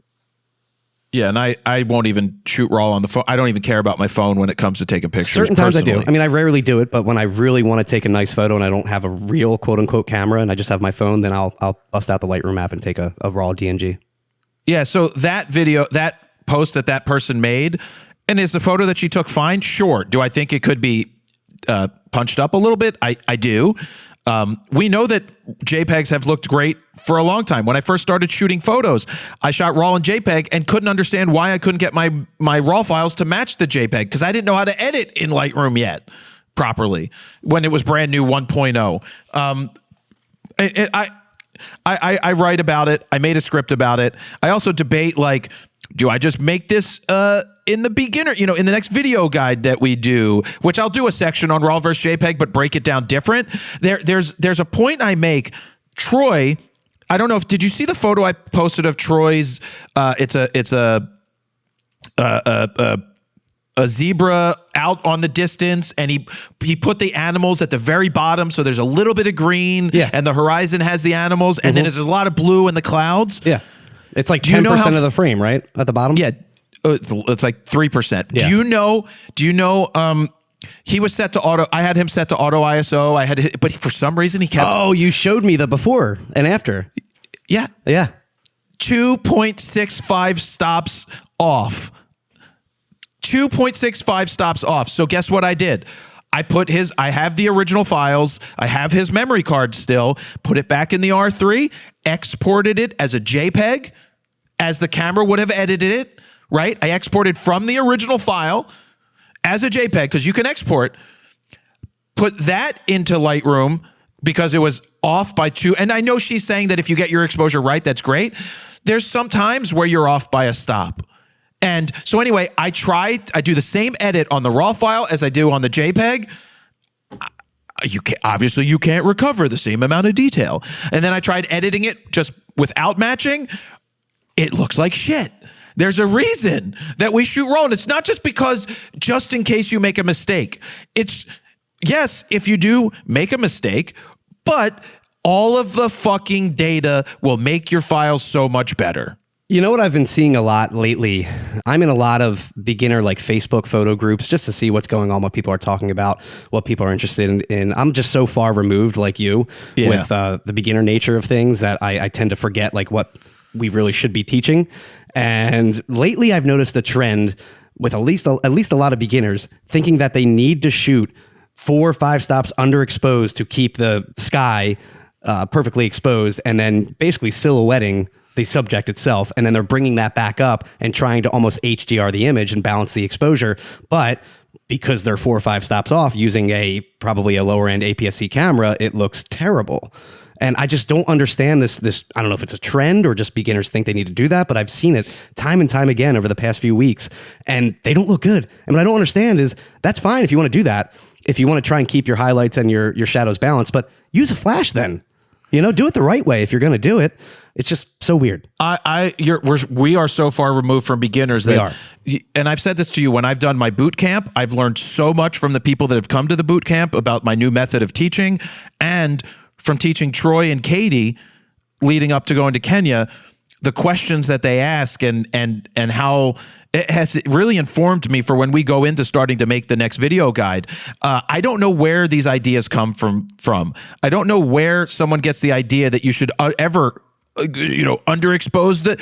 Yeah, and I won't even shoot RAW on the phone. I don't even care about my phone when it comes to taking pictures. Certain times personally. I do. I mean, I rarely do it, but when I really want to take a nice photo and I don't have a real quote unquote camera and I just have my phone, then I'll bust out the Lightroom app and take a RAW DNG. Yeah, so that video, that post that person made, and is the photo that she took fine? Sure. Do I think it could be punched up a little bit? I do. We know that JPEGs have looked great for a long time. When I first started shooting photos, I shot RAW and JPEG and couldn't understand why I couldn't get my RAW files to match the JPEG because I didn't know how to edit in Lightroom yet properly when it was brand new 1.0. I write about it. I made a script about it. I also debate, like, do I just make this in the beginner, in the next video guide that we do, which I'll do a section on RAW versus JPEG, but break it down different. There's a point I make. Troy, I don't know if, did you see the photo I posted of Troy's, it's a zebra out on the distance, and he put the animals at the very bottom, so there's a little bit of green, and the horizon has the animals, and then there's a lot of blue in the clouds. Yeah. It's like 10% of the frame, right? At the bottom? Yeah. It's like 3%. Yeah. Do you know, he was set to auto. I had him set to auto ISO. But for some reason he kept. Oh, you showed me the before and after. Yeah. Yeah. 2.65 stops off. 2.65 stops off. So guess what I did? I have the original files. I have his memory card still, put it back in the R3, exported it as a JPEG, as the camera would have edited it, right? I exported from the original file as a JPEG, because you can export, put that into Lightroom because it was off by 2. And I know she's saying that if you get your exposure right, that's great. There's some times where you're off by a stop. And so anyway, I do the same edit on the RAW file as I do on the JPEG. Obviously you can't recover the same amount of detail. And then I tried editing it just without matching. It looks like shit. There's a reason that we shoot RAW. And it's not just because, just in case you make a mistake. It's, yes, if you do make a mistake, but all of the fucking data will make your files so much better. You know what I've been seeing a lot lately? I'm in a lot of beginner like Facebook photo groups just to see what's going on, what people are talking about, what people are interested in. I'm just so far removed like you with the beginner nature of things that I tend to forget like what we really should be teaching. And lately I've noticed a trend with at least a lot of beginners thinking that they need to shoot 4 or 5 stops underexposed to keep the sky perfectly exposed and then basically silhouetting the subject itself, and then they're bringing that back up and trying to almost HDR the image and balance the exposure. But because they're 4 or 5 stops off using probably a lower end APS-C camera, it looks terrible. And I just don't understand this. I don't know if it's a trend or just beginners think they need to do that, but I've seen it time and time again over the past few weeks, and they don't look good. And what I don't understand is that's fine if you want to do that, if you want to try and keep your highlights and your shadows balanced, but use a flash then. Do it the right way if you're going to do it. It's just so weird. We are so far removed from beginners. We are. And I've said this to you, when I've done my boot camp, I've learned so much from the people that have come to the boot camp about my new method of teaching, and from teaching Troy and Katie leading up to going to Kenya, the questions that they ask and how it has really informed me for when we go into starting to make the next video guide. I don't know where these ideas come from. I don't know where someone gets the idea that you should ever, underexpose the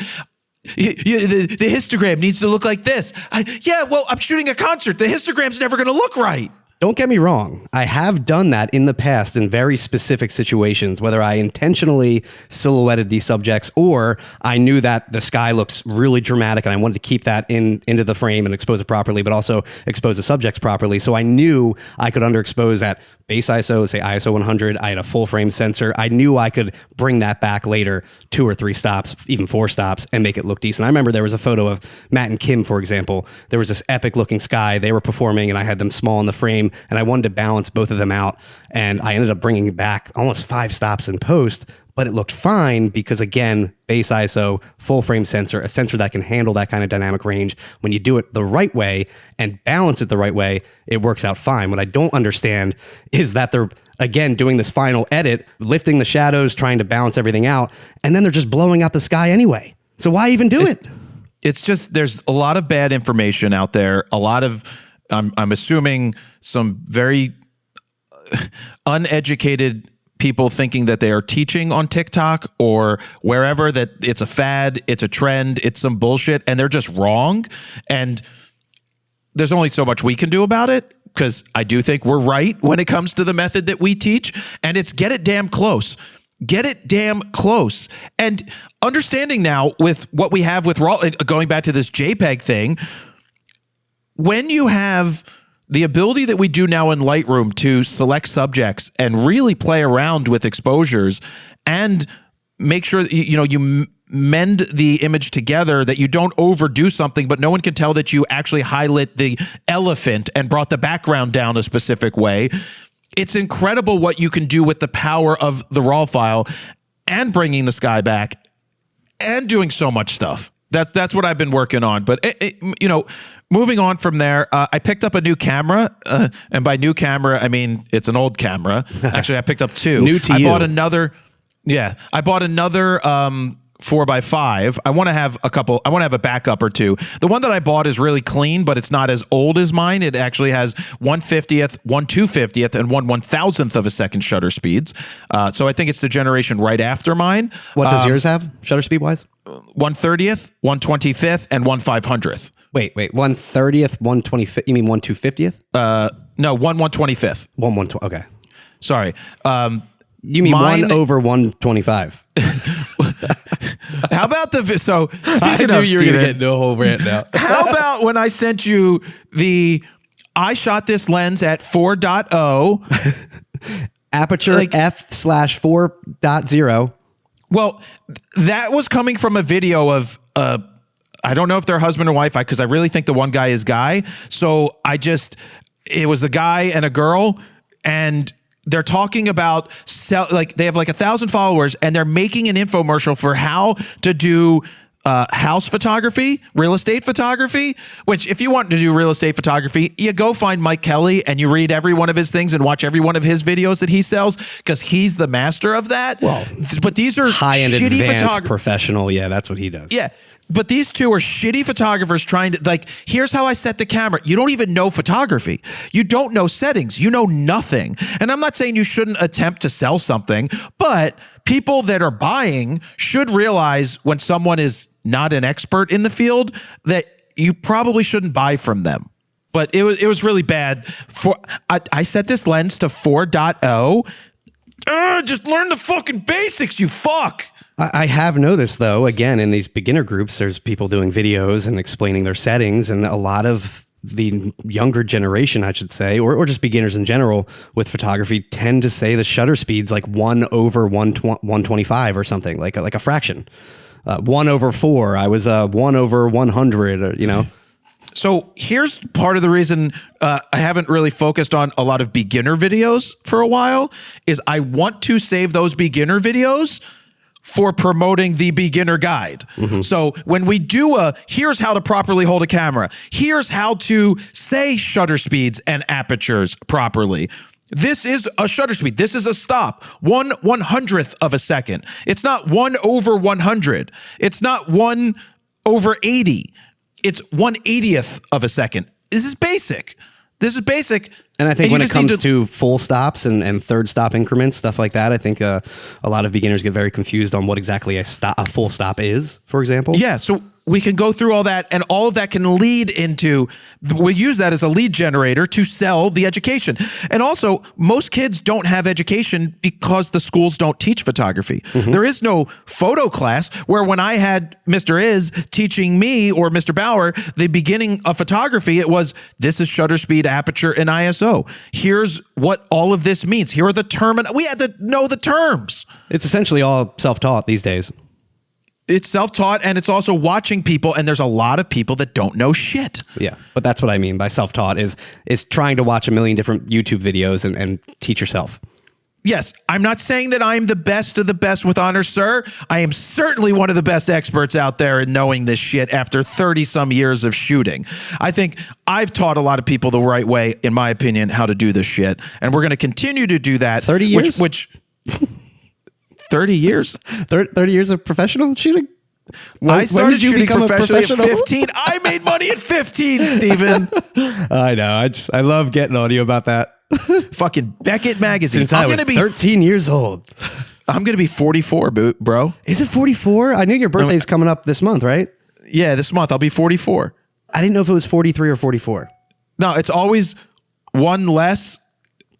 histogram needs to look like this. I'm shooting a concert. The histogram's never going to look right. Don't get me wrong. I have done that in the past in very specific situations, whether I intentionally silhouetted these subjects or I knew that the sky looks really dramatic and I wanted to keep that into the frame and expose it properly, but also expose the subjects properly. So I knew I could underexpose at base ISO, say ISO 100. I had a full frame sensor. I knew I could bring that back later, 2 or 3 stops, even 4 stops, and make it look decent. I remember there was a photo of Matt and Kim, for example. There was this epic looking sky. They were performing and I had them small in the frame and I wanted to balance both of them out. And I ended up bringing back almost 5 stops in post, but it looked fine because, again, base ISO, full frame sensor, a sensor that can handle that kind of dynamic range. When you do it the right way and balance it the right way, it works out fine. What I don't understand is that they're, again, doing this final edit, lifting the shadows, trying to balance everything out, and then they're just blowing out the sky anyway. So why even do it? It's just, there's a lot of bad information out there. A lot of, I'm assuming some very uneducated people thinking that they are teaching on TikTok or wherever, that it's a fad, it's a trend, it's some bullshit, and they're just wrong. And there's only so much we can do about it, because I do think we're right when it comes to the method that we teach, and it's get it damn close. Get it damn close. And understanding now with what we have with RAW, going back to this JPEG thing, when you have the ability that we do now in Lightroom to select subjects and really play around with exposures and make sure you mend the image together, that you don't overdo something, but no one can tell that you actually highlight the elephant and brought the background down a specific way. It's incredible what you can do with the power of the RAW file and bringing the sky back and doing so much stuff. That's what I've been working on. But, moving on from there, I picked up a new camera. And by new camera, I mean, it's an old camera. Actually, I picked up 2. New to you. I bought another 4x5. I want to have a couple. I want to have a backup or 2. The one that I bought is really clean, but it's not as old as mine. It actually has 1/50th, 1/250th, and 1/1000th of a second shutter speeds. So I think it's the generation right after mine. What does yours have, shutter speed wise? 1/30th, 1/25th, and 1/500th. Wait, 1/30th, 1/25th. You mean 1/250th? No, 1/125th. 1/120. Okay. Sorry. You mean mine, 1/125? How about so I speaking knew of you were going to Steven, get into a whole rant now. how about when I sent you I shot this lens at 4.0 Aperture f/4.0. Well, that was coming from a video of I don't know if they're husband or wife, because I really think the one guy is guy. So it was a guy and a girl, and they're talking about they have like 1,000 followers, and they're making an infomercial for how to do house photography, real estate photography, which if you want to do real estate photography, you go find Mike Kelly and you read every one of his things and watch every one of his videos that he sells, because he's the master of that. Well, but these are high-end shitty advanced professional. Yeah, that's what he does. Yeah. But these 2 are shitty photographers trying to, here's how I set the camera. You don't even know photography. You don't know settings. You know nothing. And I'm not saying you shouldn't attempt to sell something, but people that are buying should realize when someone is not an expert in the field that you probably shouldn't buy from them. But it was really bad. I set this lens to 4.0. Just learn the fucking basics, you fuck. I have noticed, though, again, in these beginner groups, there's people doing videos and explaining their settings, and a lot of the younger generation, I should say, or just beginners in general with photography, tend to say the shutter speed's like 1/125 or something, like a fraction. 1/4. I was 1/100. So here's part of the reason I haven't really focused on a lot of beginner videos for a while is I want to save those beginner videos for promoting the beginner guide. Mm-hmm. So when we do here's how to properly hold a camera, here's how to say shutter speeds and apertures properly. This is a shutter speed. This is a stop. 1/100th of a second. It's not 1/100. It's not 1/80. It's 1/80th of a second. This is basic. And I think when it comes to full stops and third stop increments, stuff like that, I think a lot of beginners get very confused on what exactly a full stop is, for example. Yeah. So we can go through all that, and all of that can lead into, we use that as a lead generator to sell the education. And also, most kids don't have education because the schools don't teach photography. There is no photo class where when I had Mr. Is teaching me or Mr. Bauer the beginning of photography, it was, this is shutter speed, aperture, and ISO. Here's what all of this means. Here are the terms. We had to know the terms. It's essentially all self-taught these days. It's self-taught, and it's also watching people, and there's a lot of people that don't know shit. Yeah, but that's what I mean by self-taught is trying to watch a million different YouTube videos and teach yourself. Yes, I'm not saying that I'm the best of the best with honors, sir. I am certainly one of the best experts out there in knowing this shit after 30-some years of shooting. I think I've taught a lot of people the right way, in my opinion, how to do this shit, and we're going to continue to do that. 30 years? Which 30 years? 30 years of professional shooting? I started shooting professionally at professional? 15. I made money at 15, Steven. I know. I love getting audio about that. Fucking Beckett Magazine. Since I was 13 years old. I'm going to be 44, bro. Is it 44? I knew your birthday's coming up this month, right? Yeah, this month I'll be 44. I didn't know if it was 43 or 44. No, it's always one less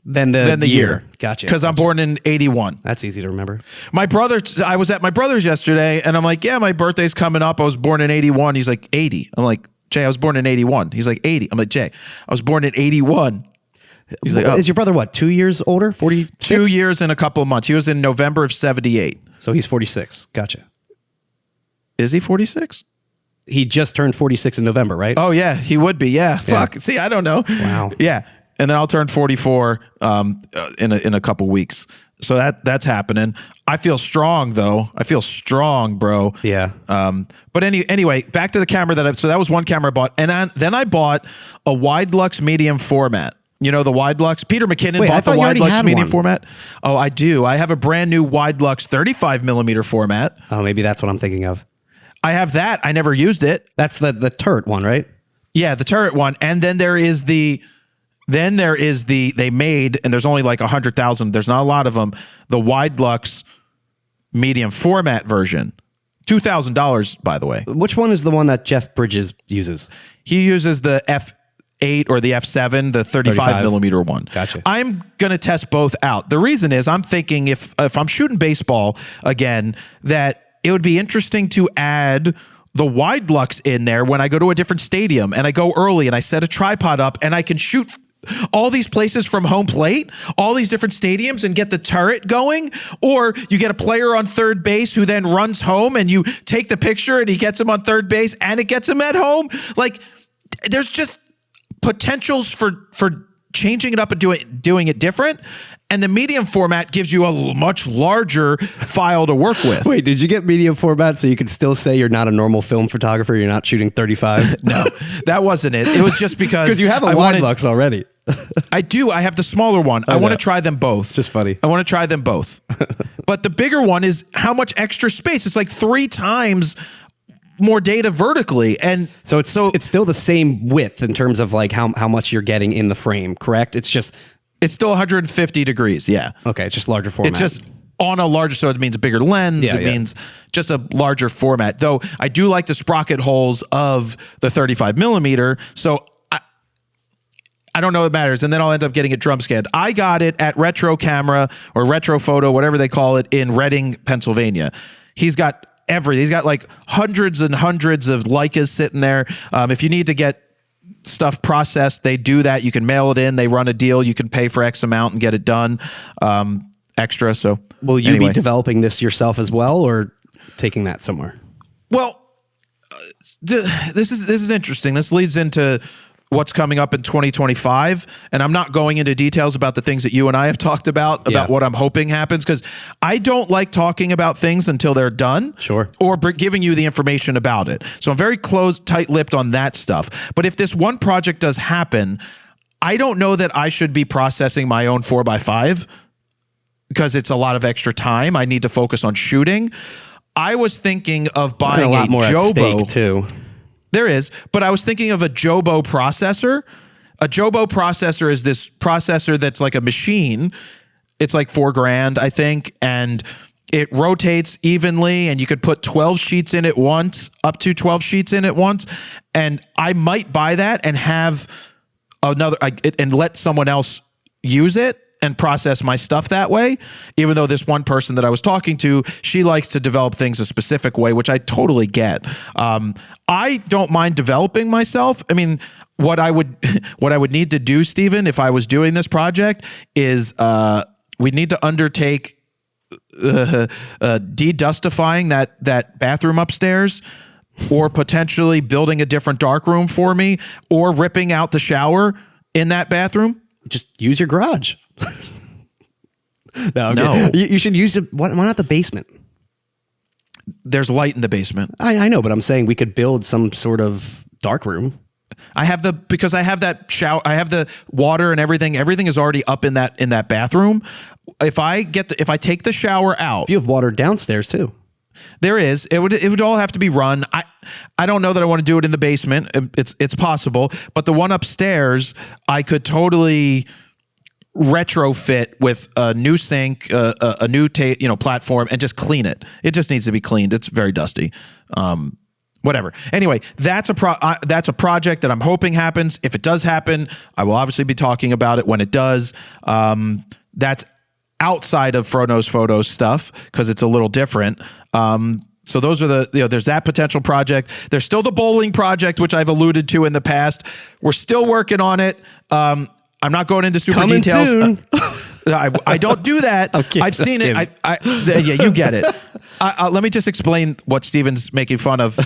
than the year. Gotcha. Because I'm born in 81. That's easy to remember. My brother, I was at my brother's yesterday, and I'm like, yeah, my birthday's coming up. I was born in 81. He's like, 80. I'm like, Jay, I was born in 81. He's like, 80. I'm like, Jay, I was born in 81. He's like, oh. Is your brother what, 2 years older? 46? 2 years and a couple of months. He was in November of 78. So he's 46. Gotcha. Is he 46? He just turned 46 in November, right? Oh, yeah, he would be. Yeah. Fuck. See, I don't know. Wow. Yeah. And then I'll turn 44 in a couple weeks. So that's happening. I feel strong though. I feel strong, bro. Yeah. But anyway, back to the camera so that was one camera I bought, and then I bought a wide lux medium format. You know the wide lux. Peter McKinnon bought the wide lux medium format. Oh, I do. I have a brand new wide lux 35 millimeter format. Oh, maybe that's what I'm thinking of. I have that. I never used it. That's the turret one, right? Yeah, the turret one, and then there is the. They made, and there's only like 100,000. There's not a lot of them. The wide lux medium format version, $2,000, by the way. Which one is the one that Jeff Bridges uses? He uses the F8 or the F7, the 35 millimeter one. Gotcha. I'm going to test both out. The reason is I'm thinking if I'm shooting baseball again, that it would be interesting to add the wide lux in there when I go to a different stadium and I go early and I set a tripod up and I can shoot all these places from home plate, all these different stadiums, and get the turret going. Or you get a player on third base who then runs home and you take the picture and he gets him on third base and it gets him at home. Like, there's just potentials for changing it up and doing it different. And the medium format gives you a much larger file to work with. Wait, did you get medium format so you could still say you're not a normal film photographer? You're not shooting 35? No, that wasn't it. It was just because you have a wide lux already. I do. I have the smaller one. I want to try them both. It's just funny. I want to try them both. But the bigger one is how much extra space. It's like 3 times more data vertically, and so it's still the same width in terms of like how much you're getting in the frame, correct? It's still 150 degrees. Yeah. Okay. It's just larger format. It's just on a larger, so it means a bigger lens. It means just a larger format. Though I do like the sprocket holes of the 35 millimeter. So I don't know what matters. And then I'll end up getting it drum scanned. I got it at Retro Camera or Retro Photo, whatever they call it, in Reading, Pennsylvania. He's got everything. He's got like hundreds and hundreds of Leicas sitting there. If you need to get stuff processed, they do that. You can mail it in. They run a deal. You can pay for X amount and get it done extra. So will you be developing this yourself as well, or taking that somewhere? Well, this is interesting. This leads into what's coming up in 2025. And I'm not going into details about the things that you and I have talked about what I'm hoping happens, because I don't like talking about things until they're done. Sure. Or giving you the information about it. So I'm very tight-lipped on that stuff. But if this one project does happen, I don't know that I should be processing my own 4x5 because it's a lot of extra time. I need to focus on shooting. I was thinking of buying a lot more Jobo. at stake too. There is, but I was thinking of a Jobo processor. A Jobo processor is this processor that's like a machine. It's like $4,000, I think, and It rotates evenly, and you could put 12 sheets in at once, up to 12 sheets in at once. And I might buy that and have and let someone else use it and process my stuff that way. Even though this one person that I was talking to, she likes to develop things a specific way, which I totally get. I don't mind developing myself. I mean, what I would need to do, Stephen, if I was doing this project is we'd need to undertake de-dustifying that bathroom upstairs, or potentially building a different dark room for me, or ripping out the shower in that bathroom. Just use your garage. No. You should use it. Why not the basement? There's light in the basement. I know, but I'm saying we could build some sort of dark room. Because I have that shower, I have the water and everything. Everything is already up in that bathroom. If I take the shower out, you have water downstairs too. There is. It would all have to be run. I don't know that I want to do it in the basement. It's possible, but the one upstairs I could totally retrofit with a new sink, a new platform, and just clean it. It just needs to be cleaned. It's very dusty. Whatever. Anyway, that's a project that I'm hoping happens. If it does happen, I will obviously be talking about it when it does. That's outside of Frono's Photos stuff because it's a little different. So those are there's that potential project. There's still the bowling project, which I've alluded to in the past. We're still working on it. I'm not going into super Coming details. Soon. I don't do that. I've seen it. Yeah, you get it. Let me just explain what Steven's making fun of.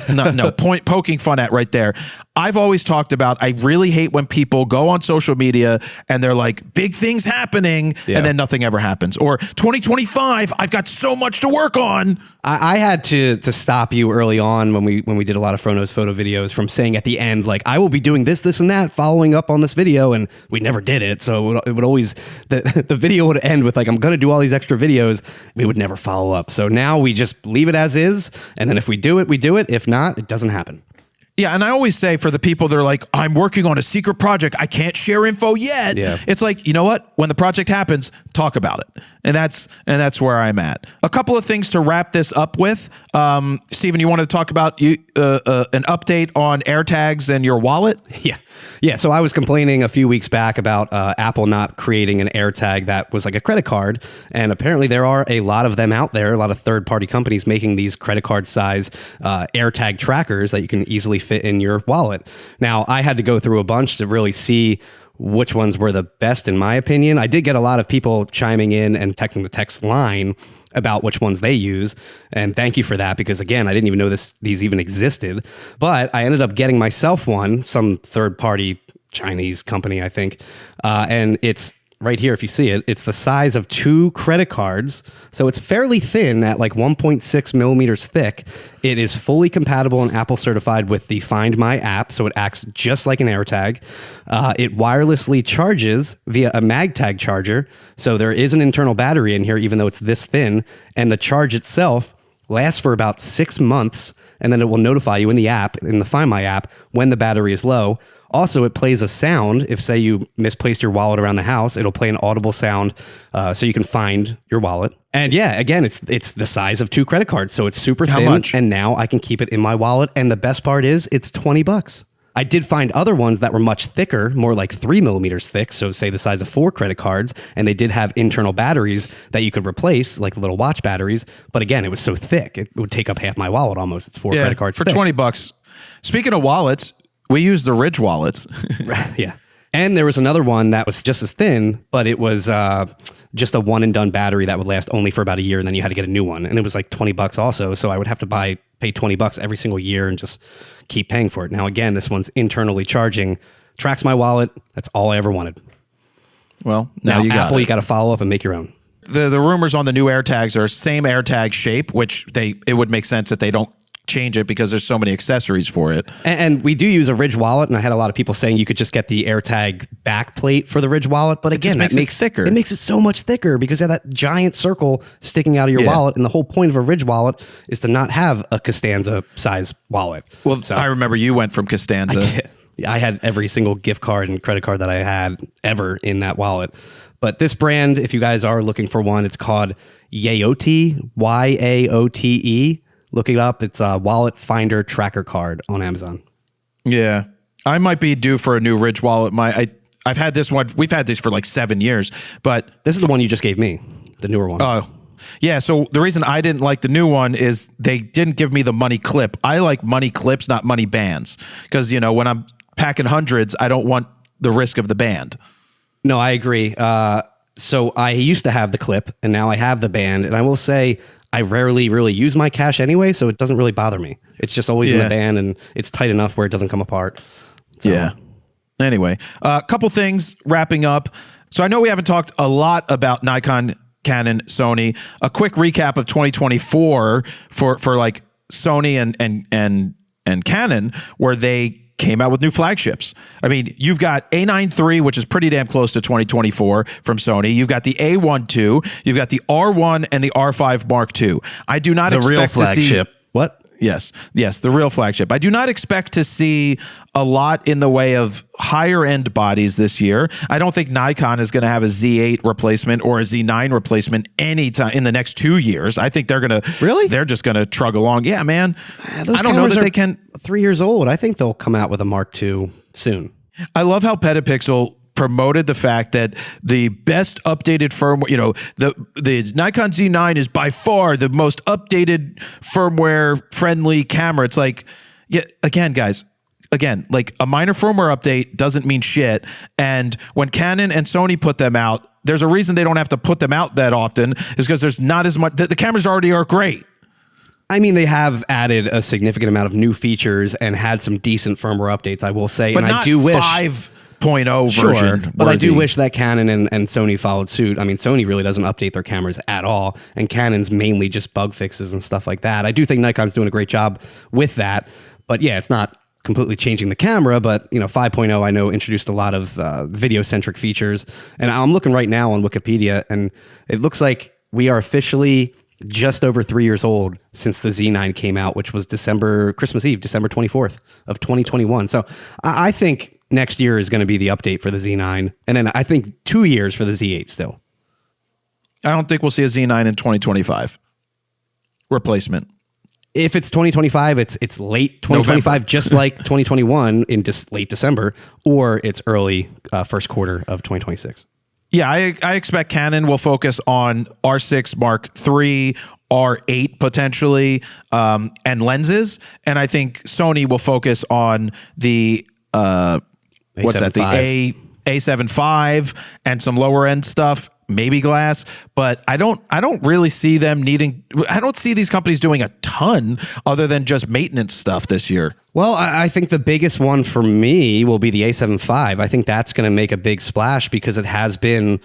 Poking fun at right there. I've always talked about, I really hate when people go on social media and they're like, big things happening, and then nothing ever happens. Or 2025, I've got so much to work on. I had to stop you early on when we did a lot of Frono's photo videos from saying at the end, like, I will be doing this, and that, following up on this video, and we never did it. So it would always, the video would end with like, I'm going to do all these extra videos. We would never follow up. So now we just leave it as is. And then if we do it, we do it. If not, it doesn't happen. Yeah, and I always say for the people that are like, I'm working on a secret project, I can't share info yet. Yeah. It's like, you know what? When the project happens, talk about it. And that's where I'm at. A couple of things to wrap this up with. Stephen, you wanted to talk about an update on AirTags and your wallet? Yeah. So I was complaining a few weeks back about Apple not creating an AirTag that was like a credit card. And apparently there are a lot of them out there, a lot of third-party companies making these credit card size AirTag trackers that you can easily fit in your wallet. Now, I had to go through a bunch to really see which ones were the best, in my opinion. I did get a lot of people chiming in and texting the text line about which ones they use. And thank you for that, because again, I didn't even know these even existed. But I ended up getting myself one, some third-party Chinese company, I think. And it's right here, if you see it, it's the size of 2 credit cards. So it's fairly thin at like 1.6 millimeters thick. It is fully compatible and Apple certified with the Find My app. So it acts just like an AirTag. It wirelessly charges via a MagTag charger. So there is an internal battery in here, even though it's this thin. And the charge itself lasts for about 6 months. And then it will notify you in the Find My app, when the battery is low. Also, it plays a sound. If, say, you misplaced your wallet around the house, it'll play an audible sound so you can find your wallet. And yeah, again, it's the size of 2 credit cards, so it's super thin. How much? And now I can keep it in my wallet. And the best part is it's $20. I did find other ones that were much thicker, more like 3 millimeters thick, so say the size of 4 credit cards, and they did have internal batteries that you could replace, like the little watch batteries. But again, it was so thick, it would take up half my wallet almost. It's 4 credit cards for thick. $20. Speaking of wallets, we use the Ridge wallets. Yeah. And there was another one that was just as thin, but it was just a one and done battery that would last only for about a year, and then you had to get a new one. And it was like $20 also. So I would have to pay $20 every single year and just keep paying for it. Now, again, this one's internally charging, tracks my wallet. That's all I ever wanted. Well, now you got Apple, it. you got to follow up and make your own. The rumors on the new AirTags are same AirTag shape, which it would make sense that they don't change it because there's so many accessories for it. And we do use a Ridge wallet, and I had a lot of people saying you could just get the AirTag back plate for the Ridge wallet, but again, it makes it thicker. It makes it so much thicker because you have that giant circle sticking out of your wallet, and the whole point of a Ridge wallet is to not have a Costanza size wallet. Well, I remember you went from Costanza. I had every single gift card and credit card that I had ever in that wallet. But this brand, if you guys are looking for one, it's called Yaote, Yaote. Look it up. It's a wallet finder tracker card on Amazon. Yeah. I might be due for a new Ridge wallet. I've had this one. We've had this for like 7 years, but This is the one you just gave me, the newer one. oh, yeah. So the reason I didn't like the new one is they didn't give me the money clip. I like money clips, not money bands, because when I'm packing hundreds, I don't want the risk of the band. No, I agree. So I used to have the clip, and now I have the band, and I will say I rarely really use my cash anyway, so it doesn't really bother me. It's just always in the band, and it's tight enough where it doesn't come apart. So. Yeah. Anyway, a couple things wrapping up. So I know we haven't talked a lot about Nikon, Canon, Sony. A quick recap of 2024 for like Sony and Canon, where they came out with new flagships. I mean, you've got A9 III, which is pretty damn close to 2024 from Sony. You've got the A1 II, you've got the R1 and the R5 Mark II. I do not expect real to flagship. see What? Yes, the real flagship. I do not expect to see a lot in the way of higher end bodies this year. I don't think Nikon is going to have a Z8 replacement or a Z9 replacement anytime in the next 2 years. I think they're going to they're just going to trug along. Yeah, man. I don't know that they can. 3 years old. I think they'll come out with a Mark II soon. I love how Petapixel promoted the fact that the best updated firmware, the Nikon Z9 is by far the most updated firmware friendly camera. It's like, yeah, again, guys, like a minor firmware update doesn't mean shit. And when Canon and Sony put them out, there's a reason they don't have to put them out that often, is because there's not as much, the cameras already are great. I mean, they have added a significant amount of new features and had some decent firmware updates, I will say. But and not I do wish 5.0 version. But I do wish that Canon and Sony followed suit. I mean, Sony really doesn't update their cameras at all, and Canon's mainly just bug fixes and stuff like that. I do think Nikon's doing a great job with that, but yeah, it's not completely changing the camera, but 5.0 I know introduced a lot of video-centric features, and I'm looking right now on Wikipedia, and it looks like we are officially just over 3 years old since the Z9 came out, which was Christmas Eve, December 24th of 2021. So I think next year is going to be the update for the Z9. And then I think 2 years for the Z8 still. I don't think we'll see a Z9 in 2025 replacement. If it's 2025, it's late 2025, November. Just like 2021 in just late December, or it's early first quarter of 2026. Yeah, I expect Canon will focus on R6 Mark III, R8 potentially, and lenses. And I think Sony will focus on the, what's that? The A7 V and some lower end stuff, maybe glass. But I don't really see them needing, I don't see these companies doing a ton other than just maintenance stuff this year. Well, I think the biggest one for me will be the A7 V. I think that's going to make a big splash because it has been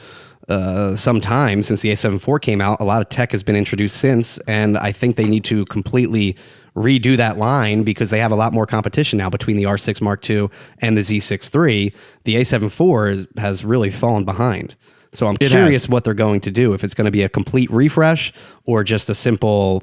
some time since the A7 IV came out. A lot of tech has been introduced since, and I think they need to completely redo that line because they have a lot more competition now between the R6 Mark II and the Z6 III. The A7 IV has really fallen behind. So I'm curious what they're going to do, if it's going to be a complete refresh or just a simple,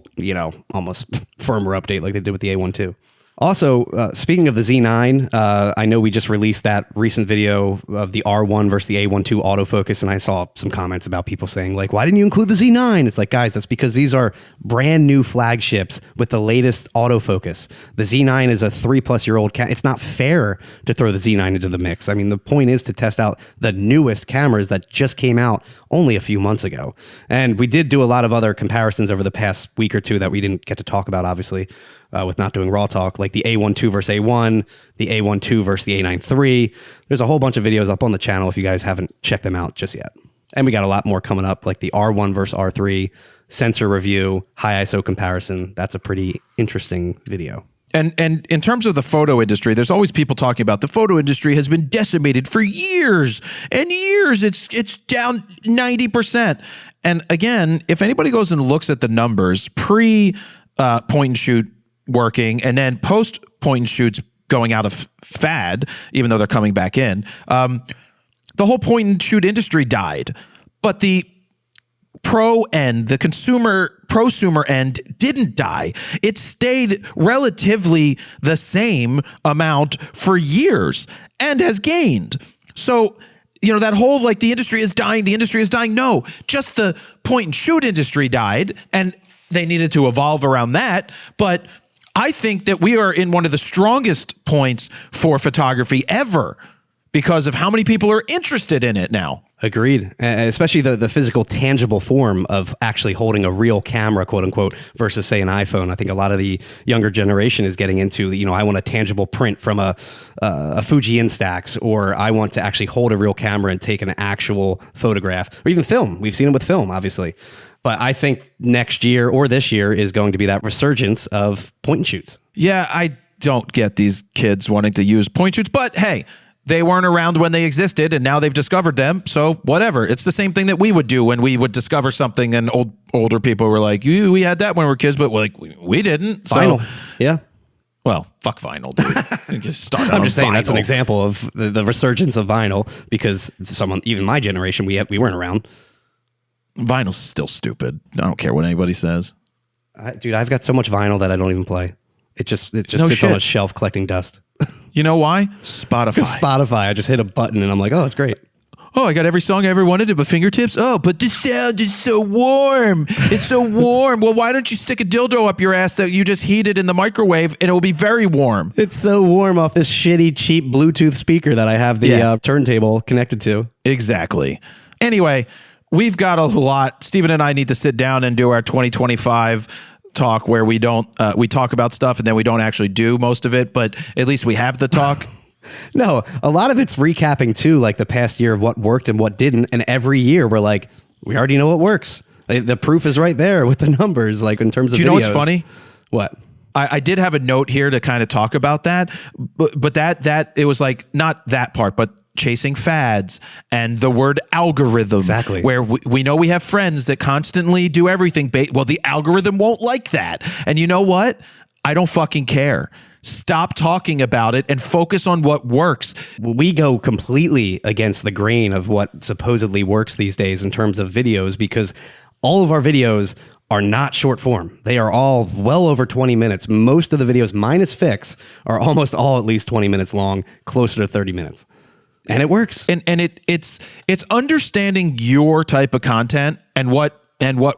almost firmware update like they did with the A1 II. Also, speaking of the Z9, I know we just released that recent video of the R1 versus the A1 II autofocus, and I saw some comments about people saying, like, why didn't you include the Z9? It's like, guys, that's because these are brand new flagships with the latest autofocus. The Z9 is a 3+ year old camera. It's not fair to throw the Z9 into the mix. I mean, the point is to test out the newest cameras that just came out only a few months ago. And we did do a lot of other comparisons over the past week or two that we didn't get to talk about, obviously. With not doing RAWtalk, like the A1 II versus A1, the A1 II versus the A9 III. There's a whole bunch of videos up on the channel if you guys haven't checked them out just yet. And we got a lot more coming up, like the R1 versus R3, sensor review, high ISO comparison. That's a pretty interesting video. And in terms of the photo industry, there's always people talking about the photo industry has been decimated for years and years. It's down 90%. And again, if anybody goes and looks at the numbers pre point and shoot working and then post point and shoots going out of fad, even though they're coming back in, the whole point and shoot industry died. But the pro end, the consumer prosumer end didn't die. It stayed relatively the same amount for years and has gained. So, that whole like the industry is dying. No, just the point and shoot industry died, and they needed to evolve around that. But I think that we are in one of the strongest points for photography ever because of how many people are interested in it now. Agreed. Especially the physical, tangible form of actually holding a real camera, quote unquote, versus say an iPhone. I think a lot of the younger generation is getting into, I want a tangible print from a Fuji Instax, or I want to actually hold a real camera and take an actual photograph, or even film. We've seen it with film, obviously. But I think next year or this year is going to be that resurgence of point and shoots. Yeah, I don't get these kids wanting to use point shoots, but hey, they weren't around when they existed, and now they've discovered them. So whatever. It's the same thing that we would do when we would discover something, and older people were like, we had that when we were kids, but we didn't. Vinyl. So, yeah. Well, fuck vinyl, dude. Just I'm just saying that's an example of the resurgence of vinyl, because even my generation, we weren't around. Vinyl's still stupid. I don't care what anybody says. Dude, I've got so much vinyl that I don't even play. It just sits on a shelf collecting dust. You know why? Spotify. Spotify. I just hit a button and I'm like, oh, it's great. Oh, I got every song I ever wanted at my fingertips. Oh, but the sound is so warm. It's so warm. Well, why don't you stick a dildo up your ass that you just heated in the microwave, and it will be very warm? It's so warm off this shitty, cheap Bluetooth speaker that I have the turntable connected to. Exactly. Anyway, we've got a lot. Steven and I need to sit down and do our 2025 talk where we talk about stuff and then we don't actually do most of it, but at least we have the talk. No, a lot of it's recapping too, like the past year of what worked and what didn't. And every year we're like, we already know what works. The proof is right there with the numbers, like in terms of videos. Do you know what's funny? What? I did have a note here to kind of talk about that, but that it was like not that part, but chasing fads and the word algorithm. Exactly. Where we know we have friends that constantly do everything. Well, the algorithm won't like that. And you know what? I don't fucking care. Stop talking about it and focus on what works. We go completely against the grain of what supposedly works these days in terms of videos, because all of our videos are not short form. They are all well over 20 minutes. Most of the videos, minus Fix, are almost all at least 20 minutes long, closer to 30 minutes. And it works. And it's understanding your type of content and what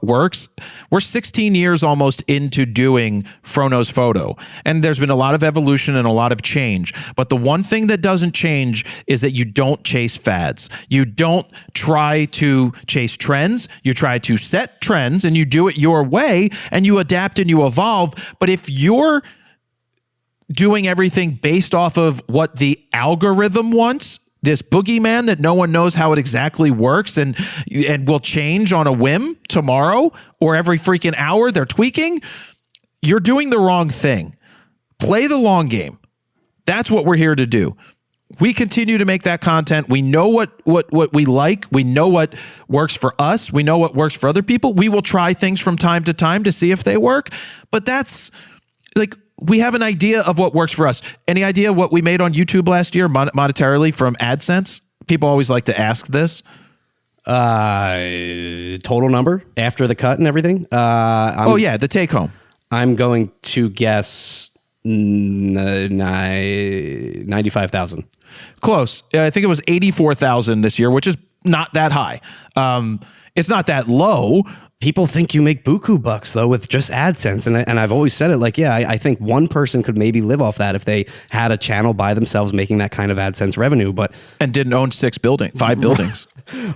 works. We're 16 years almost into doing Frono's Photo, and there's been a lot of evolution and a lot of change. But the one thing that doesn't change is that you don't chase fads. You don't try to chase trends. You try to set trends and you do it your way and you adapt and you evolve. But if you're doing everything based off of what the algorithm wants, this boogeyman that no one knows how it exactly works and will change on a whim tomorrow or every freaking hour they're tweaking, you're doing the wrong thing. Play the long game. That's what we're here to do. We continue to make that content. We know what we like. We know what works for us. We know what works for other people. We will try things from time to time to see if they work. But that's like, we have an idea of what works for us. Any idea what we made on YouTube last year monetarily from AdSense? People always like to ask this. Total number after the cut and everything? The take home. I'm going to guess 95,000. Close. I think it was 84,000 this year, which is not that high. It's not that low. People think you make buku bucks, though, with just AdSense. And I've always said it like, I think one person could maybe live off that if they had a channel by themselves making that kind of AdSense revenue. And didn't own 5 buildings.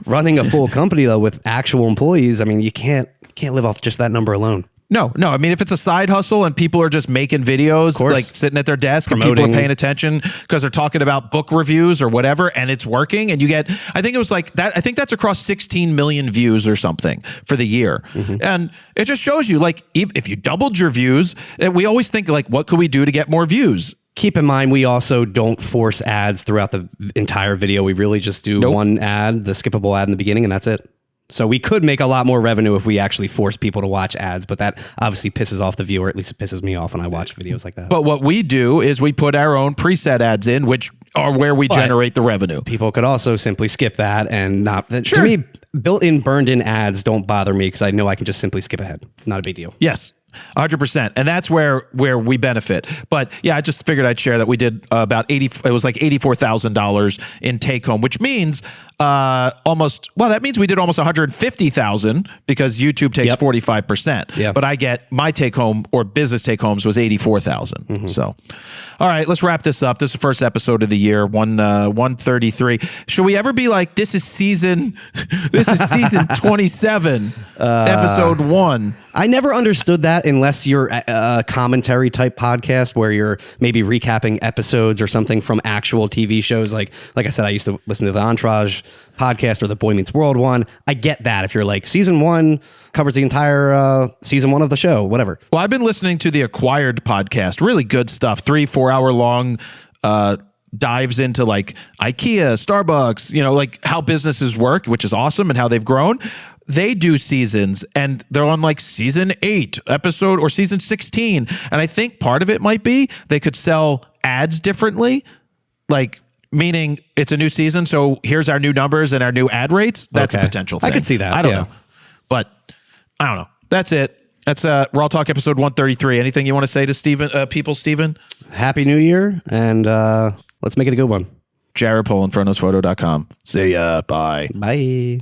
Running a full company, though, with actual employees, I mean, you can't live off just that number alone. No. I mean, if it's a side hustle and people are just making videos, like sitting at their desk and people are paying attention because they're talking about book reviews or whatever, and it's working, and you get, I think it was like that. I think that's across 16 million views or something for the year. Mm-hmm. And it just shows you, like, if you doubled your views, we always think like, what could we do to get more views? Keep in mind, we also don't force ads throughout the entire video. We really just do one ad, the skippable ad in the beginning, and that's it. So we could make a lot more revenue if we actually force people to watch ads, but that obviously pisses off the viewer. At least it pisses me off when I watch videos like that. But what we do is we put our own preset ads in, which are where we generate the revenue. People could also simply skip that and not. Sure. To me, built-in, burned-in ads don't bother me because I know I can just simply skip ahead. Not a big deal. Yes. 100%. And that's where we benefit. But yeah, I just figured I'd share that we did about it was like $84,000 in take home, which means that means we did almost 150,000 because YouTube takes 45%. Yep. But I get my take home or business take homes was 84,000. So, all right, let's wrap this up. This is the first episode of the year, 133. Should we ever be like, this is season 27, episode 1? I never understood that unless you're a commentary type podcast where you're maybe recapping episodes or something from actual TV shows. Like I said, I used to listen to the Entourage podcast or the Boy Meets World one. I get that if you're like season 1 covers the entire season 1 of the show, whatever. Well, I've been listening to the Acquired podcast. Really good stuff. 3-4 hour long dives into like IKEA, Starbucks, like how businesses work, which is awesome, and how they've grown. They do seasons and they're on like season 8 episode or season 16. And I think part of it might be they could sell ads differently, like meaning it's a new season. So here's our new numbers and our new ad rates. That's a potential thing. I could see that. I don't know, but I don't know. That's it. That's RAWtalk episode 133. Anything you want to say to Steven? Happy New Year. And let's make it a good one. Jared Polin, frontnosphoto.com. See ya. Bye. Bye.